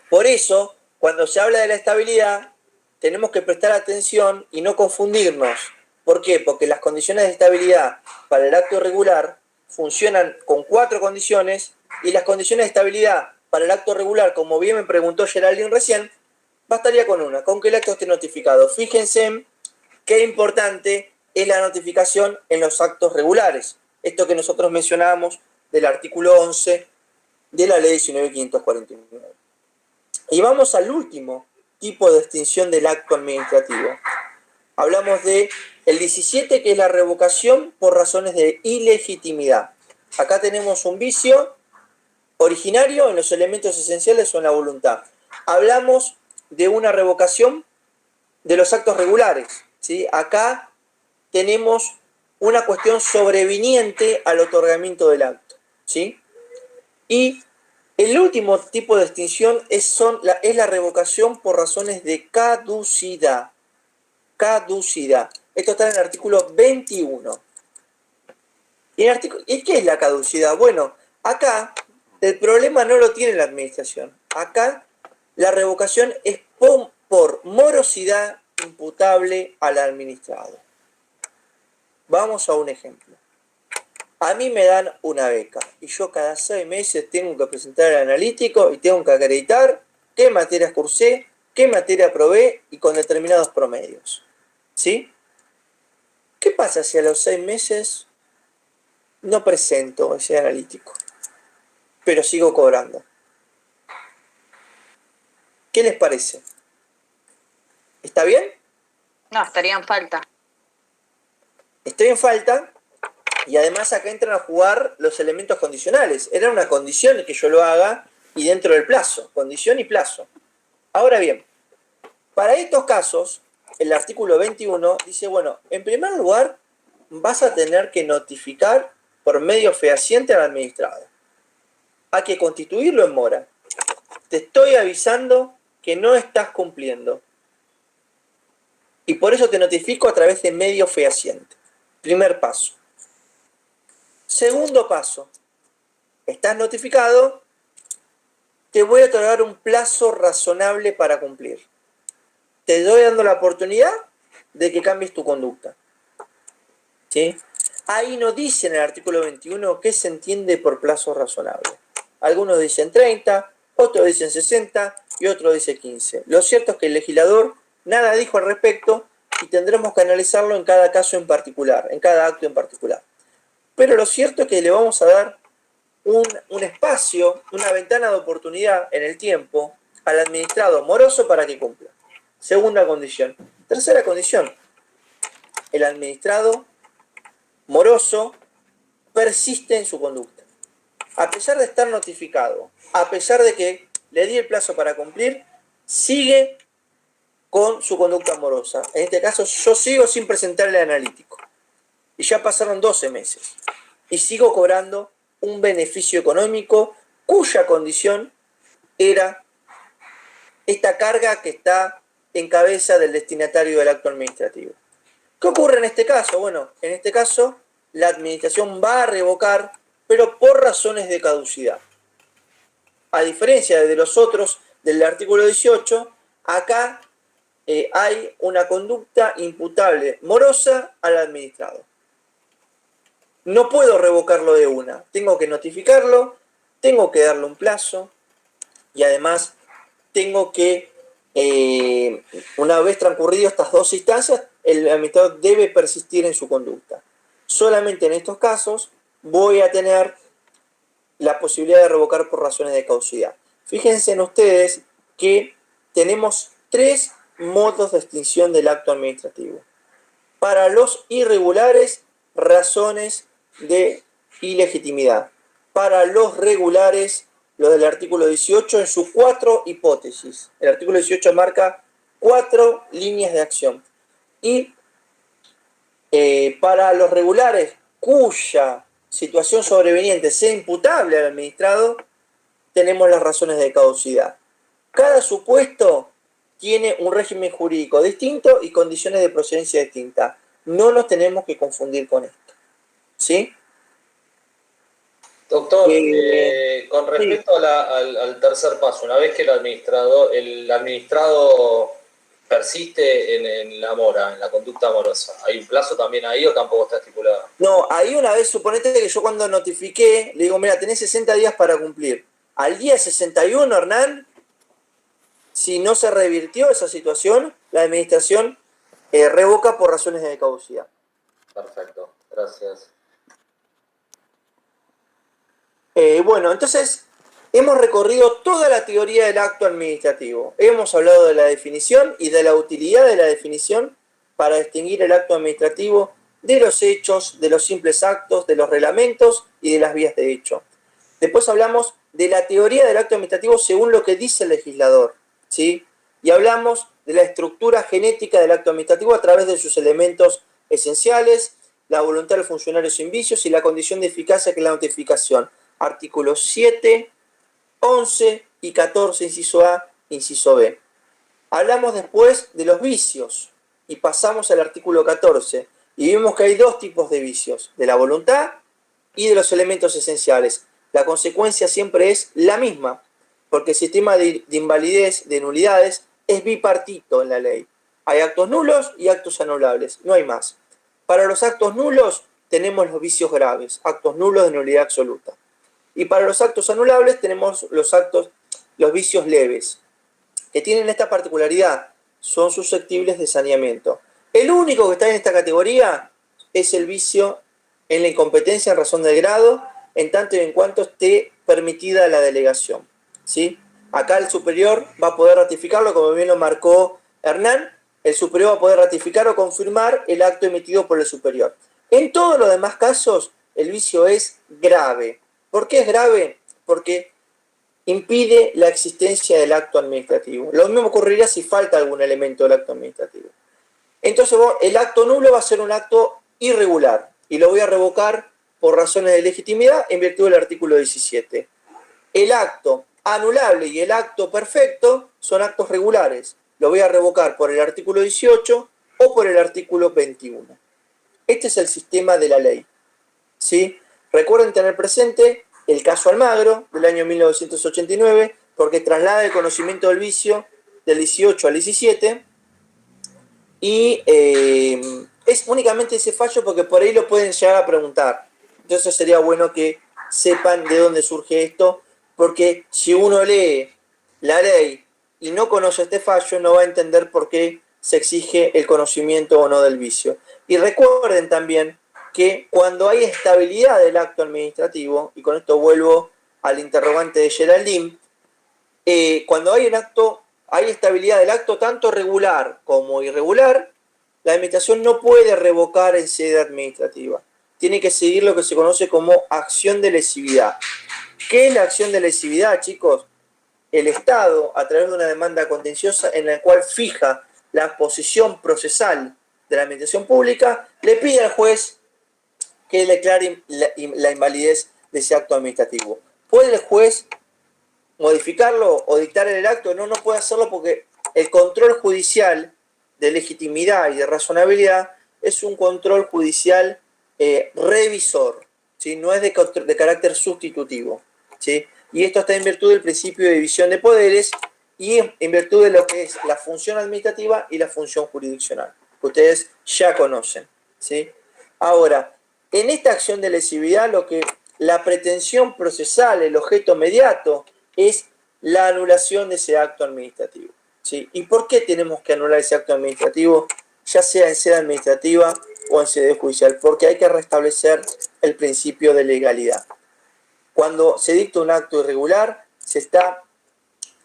Por eso, cuando se habla de la estabilidad, tenemos que prestar atención y no confundirnos. ¿Por qué? Porque las condiciones de estabilidad para el acto irregular funcionan con 4 condiciones y las condiciones de estabilidad para el acto regular, como bien me preguntó Geraldine recién, bastaría con una, con que el acto esté notificado. Fíjense qué importante es la notificación en los actos regulares. Esto que nosotros mencionábamos del artículo 11 de la ley 19.549. Y vamos al último tipo de extinción del acto administrativo. Hablamos de el 17, que es la revocación por razones de ilegitimidad. Acá tenemos un vicio originario en los elementos esenciales o en la voluntad. Hablamos de una revocación de los actos regulares, ¿sí? Acá tenemos una cuestión sobreviniente al otorgamiento del acto, ¿sí? Y el último tipo de extinción es la revocación por razones de caducidad. Caducidad. Esto está en el artículo 21. ¿Y qué es la caducidad? Bueno, acá el problema no lo tiene la administración. Acá la revocación es por morosidad imputable al administrado. Vamos a un ejemplo. A mí me dan una beca y yo cada 6 meses tengo que presentar el analítico y tengo que acreditar qué materias cursé, qué materia aprobé y con determinados promedios. ¿Sí? ¿Qué pasa si a los 6 meses no presento ese analítico, pero sigo cobrando? ¿Qué les parece? ¿Está bien? No, estaría en falta. Estoy en falta y además acá entran a jugar los elementos condicionales. Era una condición que yo lo haga y dentro del plazo. Condición y plazo. Ahora bien, para estos casos, el artículo 21 dice, bueno, en primer lugar, vas a tener que notificar por medio fehaciente al administrado. Hay que constituirlo en mora. Te estoy avisando que no estás cumpliendo. Y por eso te notifico a través de medio fehaciente. Primer paso. Segundo paso. Estás notificado, te voy a otorgar un plazo razonable para cumplir. Te doy dando la oportunidad de que cambies tu conducta. ¿Sí? Ahí no dice en el artículo 21 qué se entiende por plazo razonable. Algunos dicen 30, otros dicen 60 y otros dicen 15. Lo cierto es que el legislador nada dijo al respecto y tendremos que analizarlo en cada caso en particular, en cada acto en particular. Pero lo cierto es que le vamos a dar un espacio, una ventana de oportunidad en el tiempo al administrado moroso para que cumpla. Segunda condición. Tercera condición. El administrado moroso persiste en su conducta. A pesar de estar notificado, a pesar de que le di el plazo para cumplir, sigue con su conducta morosa. En este caso, yo sigo sin presentar el analítico. Y ya pasaron 12 meses. Y sigo cobrando un beneficio económico cuya condición era esta carga que está en cabeza del destinatario del acto administrativo. ¿Qué ocurre en este caso? Bueno, en este caso, la administración va a revocar, pero por razones de caducidad. A diferencia de los otros del artículo 18, acá hay una conducta imputable morosa al administrado. No puedo revocarlo de una. Tengo que notificarlo, tengo que darle un plazo y además tengo que, una vez transcurrido estas dos instancias, el administrador debe persistir en su conducta. Solamente en estos casos voy a tener la posibilidad de revocar por razones de caducidad. Fíjense en ustedes que tenemos 3 modos de extinción del acto administrativo. Para los irregulares, razones de ilegitimidad. Para los regulares, lo del artículo 18 en sus 4 hipótesis. El artículo 18 marca 4 líneas de acción. Y para los regulares cuya situación sobreveniente sea imputable al administrado, tenemos las razones de caducidad. Cada supuesto tiene un régimen jurídico distinto y condiciones de procedencia distintas. No nos tenemos que confundir con esto. ¿Sí? Doctor, con respecto sí, al tercer paso, una vez que el administrado persiste en la mora, en la conducta amorosa, ¿hay un plazo también ahí o tampoco está estipulado? No, ahí una vez, suponete que yo cuando notifiqué, le digo, mira, tenés 60 días para cumplir. Al día 61, Hernán, si no se revirtió esa situación, la administración revoca por razones de caducidad. Perfecto, gracias. Bueno, entonces hemos recorrido toda la teoría del acto administrativo. Hemos hablado de la definición y de la utilidad de la definición para distinguir el acto administrativo de los hechos, de los simples actos, de los reglamentos y de las vías de hecho. Después hablamos de la teoría del acto administrativo según lo que dice el legislador, ¿sí? Y hablamos de la estructura genética del acto administrativo a través de sus elementos esenciales, la voluntad del funcionario sin vicios y la condición de eficacia que es la notificación. Artículos 7, 11 y 14, inciso A, inciso B. Hablamos después de los vicios y pasamos al artículo 14 y vimos que hay dos tipos de vicios, de la voluntad y de los elementos esenciales. La consecuencia siempre es la misma, porque el sistema de invalidez, de nulidades, es bipartito en la ley. Hay actos nulos y actos anulables, no hay más. Para los actos nulos tenemos los vicios graves, actos nulos de nulidad absoluta. Y para los actos anulables tenemos los vicios leves, que tienen esta particularidad, son susceptibles de saneamiento. El único que está en esta categoría es el vicio en la incompetencia en razón del grado, en tanto y en cuanto esté permitida la delegación, ¿sí? Acá el superior va a poder ratificarlo, como bien lo marcó Hernán, el superior va a poder ratificar o confirmar el acto emitido por el superior. En todos los demás casos, el vicio es grave. ¿Por qué es grave? Porque impide la existencia del acto administrativo. Lo mismo ocurriría si falta algún elemento del acto administrativo. Entonces, el acto nulo va a ser un acto irregular y lo voy a revocar por razones de legitimidad en virtud del artículo 17. El acto anulable y el acto perfecto son actos regulares. Lo voy a revocar por el artículo 18 o por el artículo 21. Este es el sistema de la ley, ¿sí? Recuerden tener presente el caso Almagro del año 1989, porque traslada el conocimiento del vicio del 18 al 17 y es únicamente ese fallo porque por ahí lo pueden llegar a preguntar. Entonces sería bueno que sepan de dónde surge esto, porque si uno lee la ley y no conoce este fallo, no va a entender por qué se exige el conocimiento o no del vicio. Y recuerden también que cuando hay estabilidad del acto administrativo, y con esto vuelvo al interrogante de Geraldine, cuando hay estabilidad del acto tanto regular como irregular, la administración no puede revocar en sede administrativa. Tiene que seguir lo que se conoce como acción de lesividad. ¿Qué es la acción de lesividad, chicos? El Estado, a través de una demanda contenciosa en la cual fija la posición procesal de la administración pública, le pide al juez que declare la invalidez de ese acto administrativo. ¿Puede el juez modificarlo o dictar el acto? No, no puede hacerlo porque el control judicial de legitimidad y de razonabilidad es un control judicial revisor, ¿sí? No es de carácter sustitutivo, ¿sí? Y esto está en virtud del principio de división de poderes y en virtud de lo que es la función administrativa y la función jurisdiccional, que ustedes ya conocen, ¿sí? Ahora, en esta acción de lesividad, la pretensión procesal, el objeto mediato, es la anulación de ese acto administrativo, ¿sí? ¿Y por qué tenemos que anular ese acto administrativo, ya sea en sede administrativa o en sede judicial? Porque hay que restablecer el principio de legalidad. Cuando se dicta un acto irregular, se está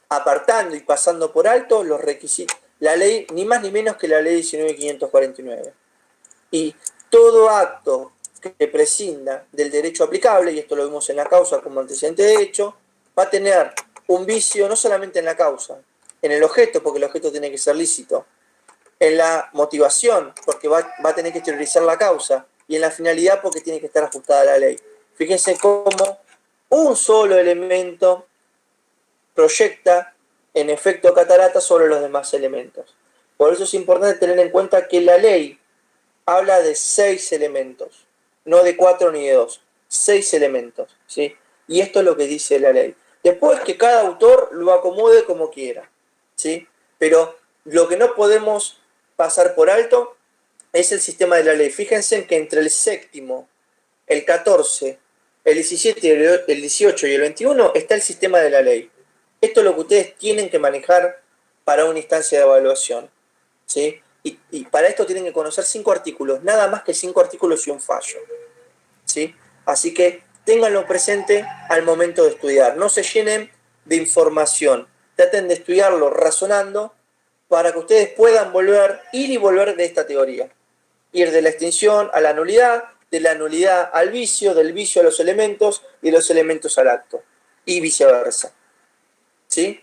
apartando y pasando por alto los requisitos, la ley, ni más ni menos que la ley 19.549. Y todo acto que prescinda del derecho aplicable, y esto lo vimos en la causa como antecedente de hecho, va a tener un vicio no solamente en la causa, en el objeto, porque el objeto tiene que ser lícito, en la motivación, porque va a tener que exteriorizar la causa, y en la finalidad, porque tiene que estar ajustada a la ley. Fíjense cómo un solo elemento proyecta en efecto catarata sobre los demás elementos. Por eso es importante tener en cuenta que la ley habla de 6 elementos, no de 4 ni de 2, 6 elementos, ¿sí? Y esto es lo que dice la ley. Después que cada autor lo acomode como quiera, ¿sí? Pero lo que no podemos pasar por alto es el sistema de la ley. Fíjense que entre el séptimo, el 14, el 17, el 18 y el 21 está el sistema de la ley. Esto es lo que ustedes tienen que manejar para una instancia de evaluación, ¿sí? Y para esto tienen que conocer 5 artículos, nada más que 5 artículos y un fallo, ¿sí? Así que ténganlo presente al momento de estudiar. No se llenen de información. Traten de estudiarlo razonando para que ustedes puedan ir y volver de esta teoría. Ir de la extinción a la nulidad, de la nulidad al vicio, del vicio a los elementos y de los elementos al acto. Y viceversa. ¿Sí?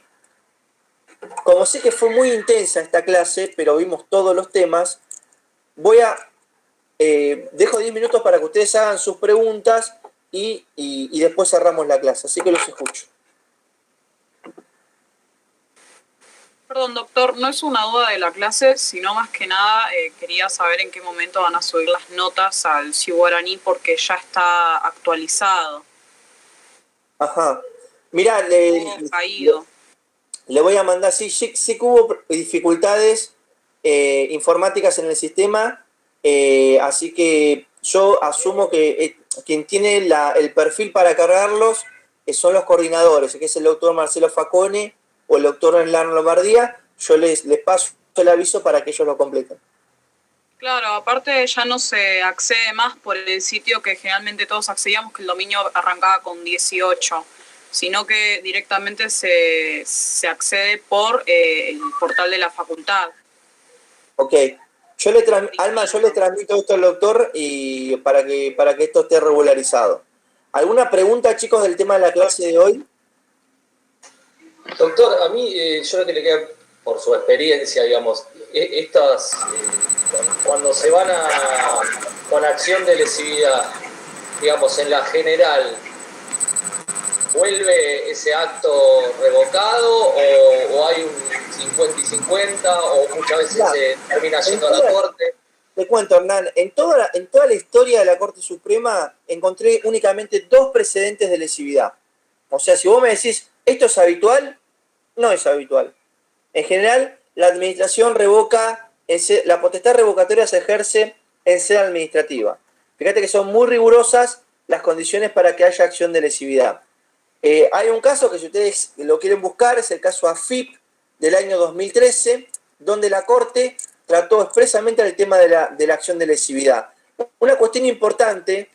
Como sé que fue muy intensa esta clase, pero vimos todos los temas, dejo 10 minutos para que ustedes hagan sus preguntas y después cerramos la clase, así que los escucho. Perdón, doctor, no es una duda de la clase, sino más que nada quería saber en qué momento van a subir las notas al Guaraní porque ya está actualizado. Ajá. Mirá, Caído. le voy a mandar, sí que hubo dificultades informáticas en el sistema, así que yo asumo que quien tiene el perfil para cargarlos son los coordinadores, que es el doctor Marcelo Facone o el doctor Enlano Lombardía. Yo les paso el aviso para que ellos lo completen. Claro, aparte ya no se accede más por el sitio que generalmente todos accedíamos, que el dominio arrancaba con 18, sino que directamente se accede por el portal de la facultad. Ok. Alma, yo le transmito esto al doctor y para que esto esté regularizado. ¿Alguna pregunta, chicos, del tema de la clase de hoy? Doctor, a mí yo lo que le queda, por su experiencia, digamos, cuando se van con acción de lesividad, digamos, en la general, ¿vuelve ese acto revocado o hay un 50 y 50 o muchas veces se termina yendo a la corte? Te cuento, Hernán, en toda la historia de la Corte Suprema encontré únicamente 2 precedentes de lesividad. O sea, si vos me decís, ¿esto es habitual? No es habitual. En general, la administración revoca, la potestad revocatoria se ejerce en sede administrativa. Fíjate que son muy rigurosas las condiciones para que haya acción de lesividad. Hay un caso que si ustedes lo quieren buscar, es el caso AFIP del año 2013, donde la Corte trató expresamente el tema de la acción de lesividad. Una cuestión importante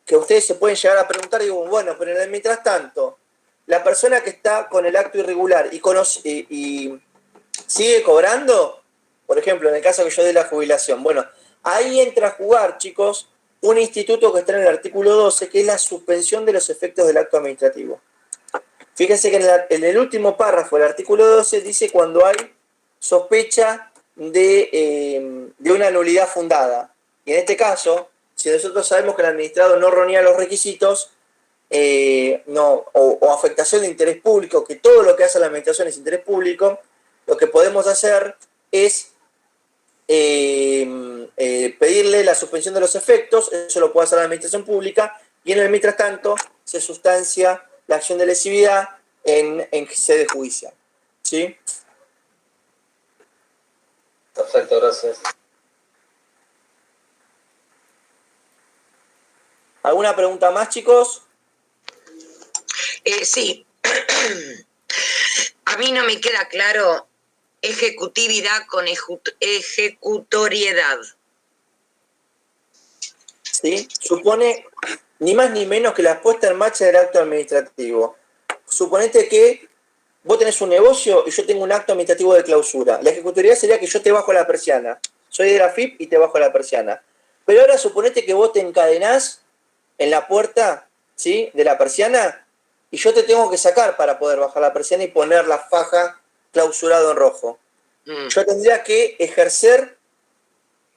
que ustedes se pueden llegar a preguntar, digo, bueno, pero mientras tanto, la persona que está con el acto irregular y sigue cobrando, por ejemplo, en el caso que yo dé la jubilación, bueno, ahí entra a jugar, chicos, un instituto que está en el artículo 12, que es la suspensión de los efectos del acto administrativo. Fíjense que en el último párrafo del artículo 12 dice cuando hay sospecha de una nulidad fundada. Y en este caso, si nosotros sabemos que el administrado no reunía los requisitos, o afectación de interés público, que todo lo que hace la administración es interés público, lo que podemos hacer es pedirle la suspensión de los efectos. Eso lo puede hacer la administración pública, y en el mientras tanto se sustancia la acción de lesividad en sede judicial. ¿Sí? Perfecto, gracias. ¿Alguna pregunta más, chicos? Sí. A mí no me queda claro ejecutividad con ejecutoriedad. ¿Sí? Supone ni más ni menos que la puesta en marcha del acto administrativo. Suponete que vos tenés un negocio y yo tengo un acto administrativo de clausura. La ejecutoriedad sería que yo te bajo la persiana. Soy de la FIP y te bajo la persiana. Pero ahora suponete que vos te encadenás en la puerta, ¿sí?, de la persiana, y yo te tengo que sacar para poder bajar la persiana y poner la faja clausurado en rojo. Yo tendría que ejercer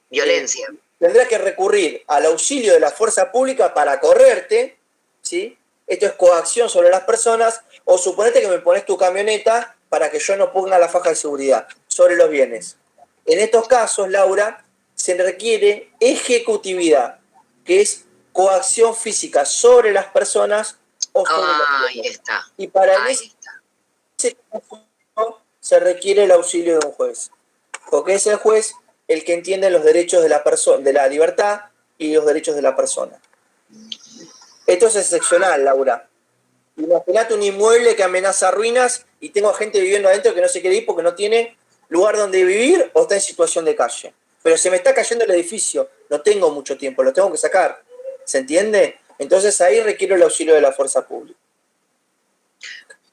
violencia. Tendrá que recurrir al auxilio de la fuerza pública para correrte, ¿sí? Esto es coacción sobre las personas, o suponete que me pones tu camioneta para que yo no ponga la faja de seguridad sobre los bienes. En estos casos, Laura, se requiere ejecutividad, que es coacción física sobre las personas o sobre los Ahí está. Y para ese caso se requiere el auxilio de un juez, porque es el juez el que entiende los derechos de la persona, de la libertad y los derechos de la persona. Esto es excepcional, Laura. Imagínate un inmueble que amenaza ruinas y tengo gente viviendo adentro que no se quiere ir porque no tiene lugar donde vivir o está en situación de calle. Pero se me está cayendo el edificio, no tengo mucho tiempo, lo tengo que sacar. ¿Se entiende? Entonces ahí requiero el auxilio de la fuerza pública.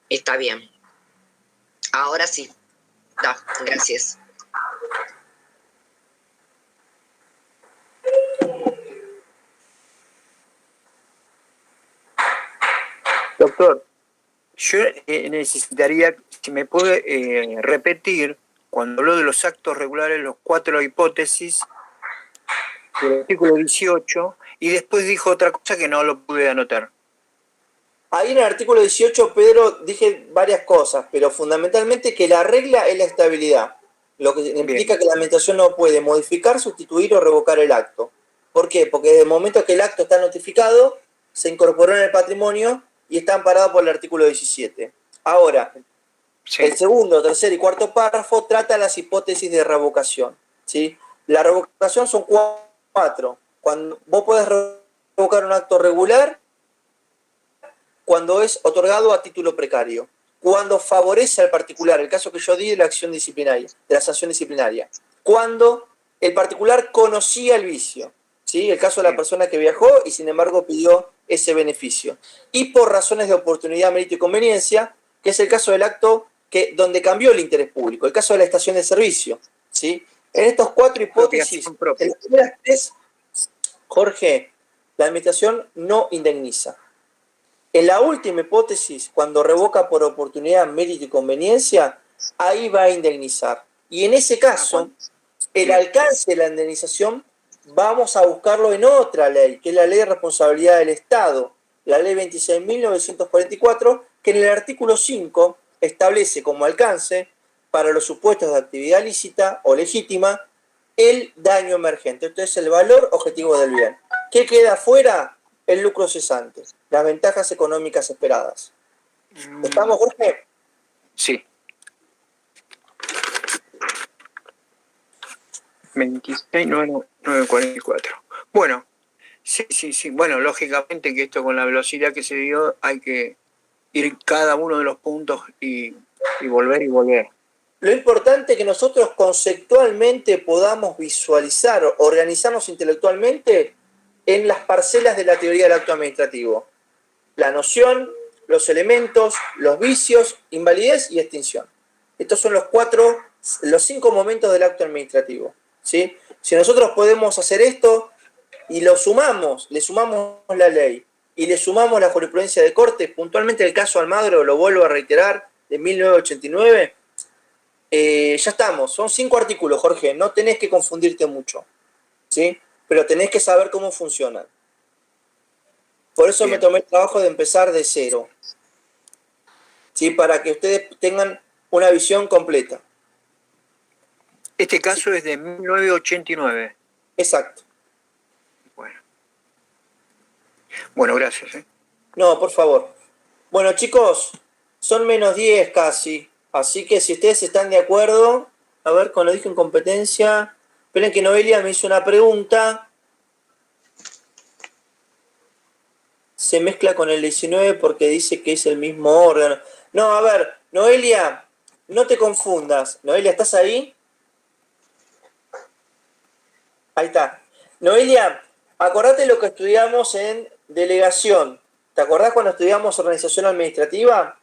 Está bien. Ahora sí. Gracias. Doctor, Yo necesitaría, si me puede repetir, cuando habló de los actos regulares, los 4 hipótesis del artículo 18, y después dijo otra cosa que no lo pude anotar. Ahí en el artículo 18, Pedro, dije varias cosas, pero fundamentalmente que la regla es la estabilidad, lo que implica que la administración no puede modificar, sustituir o revocar el acto. ¿Por qué? Porque desde el momento que el acto está notificado, se incorporó en el patrimonio y está amparado por el artículo 17. Ahora, Sí. el segundo, tercer y cuarto párrafo trata las hipótesis de revocación, ¿sí? La revocación son 4. Cuando vos podés revocar un acto regular, cuando es otorgado a título precario, cuando favorece al particular, el caso que yo di de la acción disciplinaria, de la sanción disciplinaria, cuando el particular conocía el vicio, ¿sí? El caso de la persona que viajó y sin embargo pidió ese beneficio, y por razones de oportunidad, mérito y conveniencia, que es el caso del acto donde cambió el interés público, el caso de la estación de servicio, ¿sí? En estos 4 hipótesis, en las primeras 3, Jorge, la administración no indemniza. En la última hipótesis, cuando revoca por oportunidad, mérito y conveniencia, ahí va a indemnizar. Y en ese caso, el alcance de la indemnización vamos a buscarlo en otra ley, que es la Ley de Responsabilidad del Estado, la Ley 26.944, que en el artículo 5 establece como alcance, para los supuestos de actividad lícita o legítima, el daño emergente. Entonces, el valor objetivo del bien. ¿Qué queda fuera? El lucro cesante, las ventajas económicas esperadas. ¿Estamos, Jorge? Sí. 26.944. Bueno, sí. Bueno, lógicamente que esto con la velocidad que se dio hay que ir cada uno de los puntos y volver y volver. Lo importante es que nosotros conceptualmente podamos visualizar, organizarnos intelectualmente en las parcelas de la teoría del acto administrativo. La noción, los elementos, los vicios, invalidez y extinción. Estos son los 5 momentos del acto administrativo, ¿sí? Si nosotros podemos hacer esto y lo sumamos, le sumamos la ley y le sumamos la jurisprudencia de corte, puntualmente el caso Almagro, lo vuelvo a reiterar, de 1989, ya estamos. Son 5 artículos, Jorge, no tenés que confundirte mucho, ¿sí? Pero tenés que saber cómo funcionan. Por eso me tomé el trabajo de empezar de cero, ¿sí? Para que ustedes tengan una visión completa. Este caso es de 1989. Exacto. Bueno, gracias. No, por favor. Bueno, chicos, son -10 casi. Así que si ustedes están de acuerdo, a ver, con lo dije en competencia. Esperen que Noelia me hizo una pregunta. Se mezcla con el 19 porque dice que es el mismo órgano. No, a ver, Noelia, no te confundas. Noelia, ¿estás ahí? Ahí está. Noelia, acordate lo que estudiamos en delegación. ¿Te acordás cuando estudiamos organización administrativa?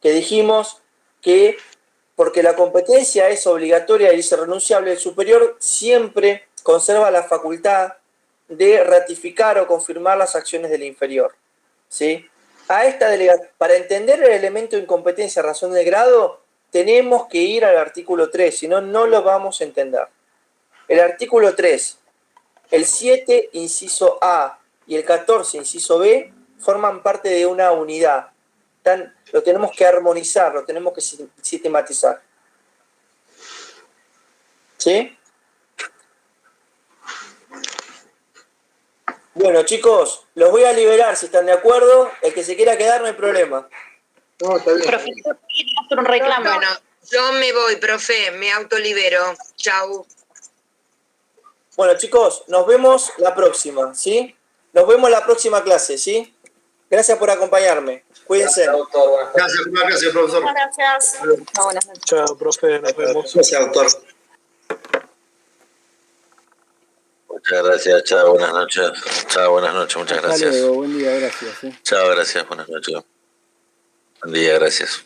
Que dijimos que porque la competencia es obligatoria y es irrenunciable, el superior siempre conserva la facultad de ratificar o confirmar las acciones del inferior, ¿sí? A esta delegación, para entender el elemento de incompetencia a razón de grado, tenemos que ir al artículo 3, si no, no lo vamos a entender. El artículo 3, el 7, inciso A, y el 14, inciso B, forman parte de una unidad. Lo tenemos que armonizar, lo tenemos que sistematizar. ¿Sí? Bueno, chicos, los voy a liberar si están de acuerdo. El que se quiera quedar, no hay problema. No, está bien. Profesor, quiero hacer un reclamo. Bueno, yo me voy, profe, me autolibero. Chau. Bueno, chicos, nos vemos la próxima, ¿sí? Nos vemos la próxima clase, ¿sí? Gracias por acompañarme. Cuídense. Gracias, profesor. Gracias. No, buenas noches. Chao, profe, nos vemos. Gracias, doctor. Muchas gracias, chao, buenas noches. Chao, buenas noches, muchas gracias. Hasta luego, buen día, gracias. Chao, gracias, buenas noches. Buen día, gracias.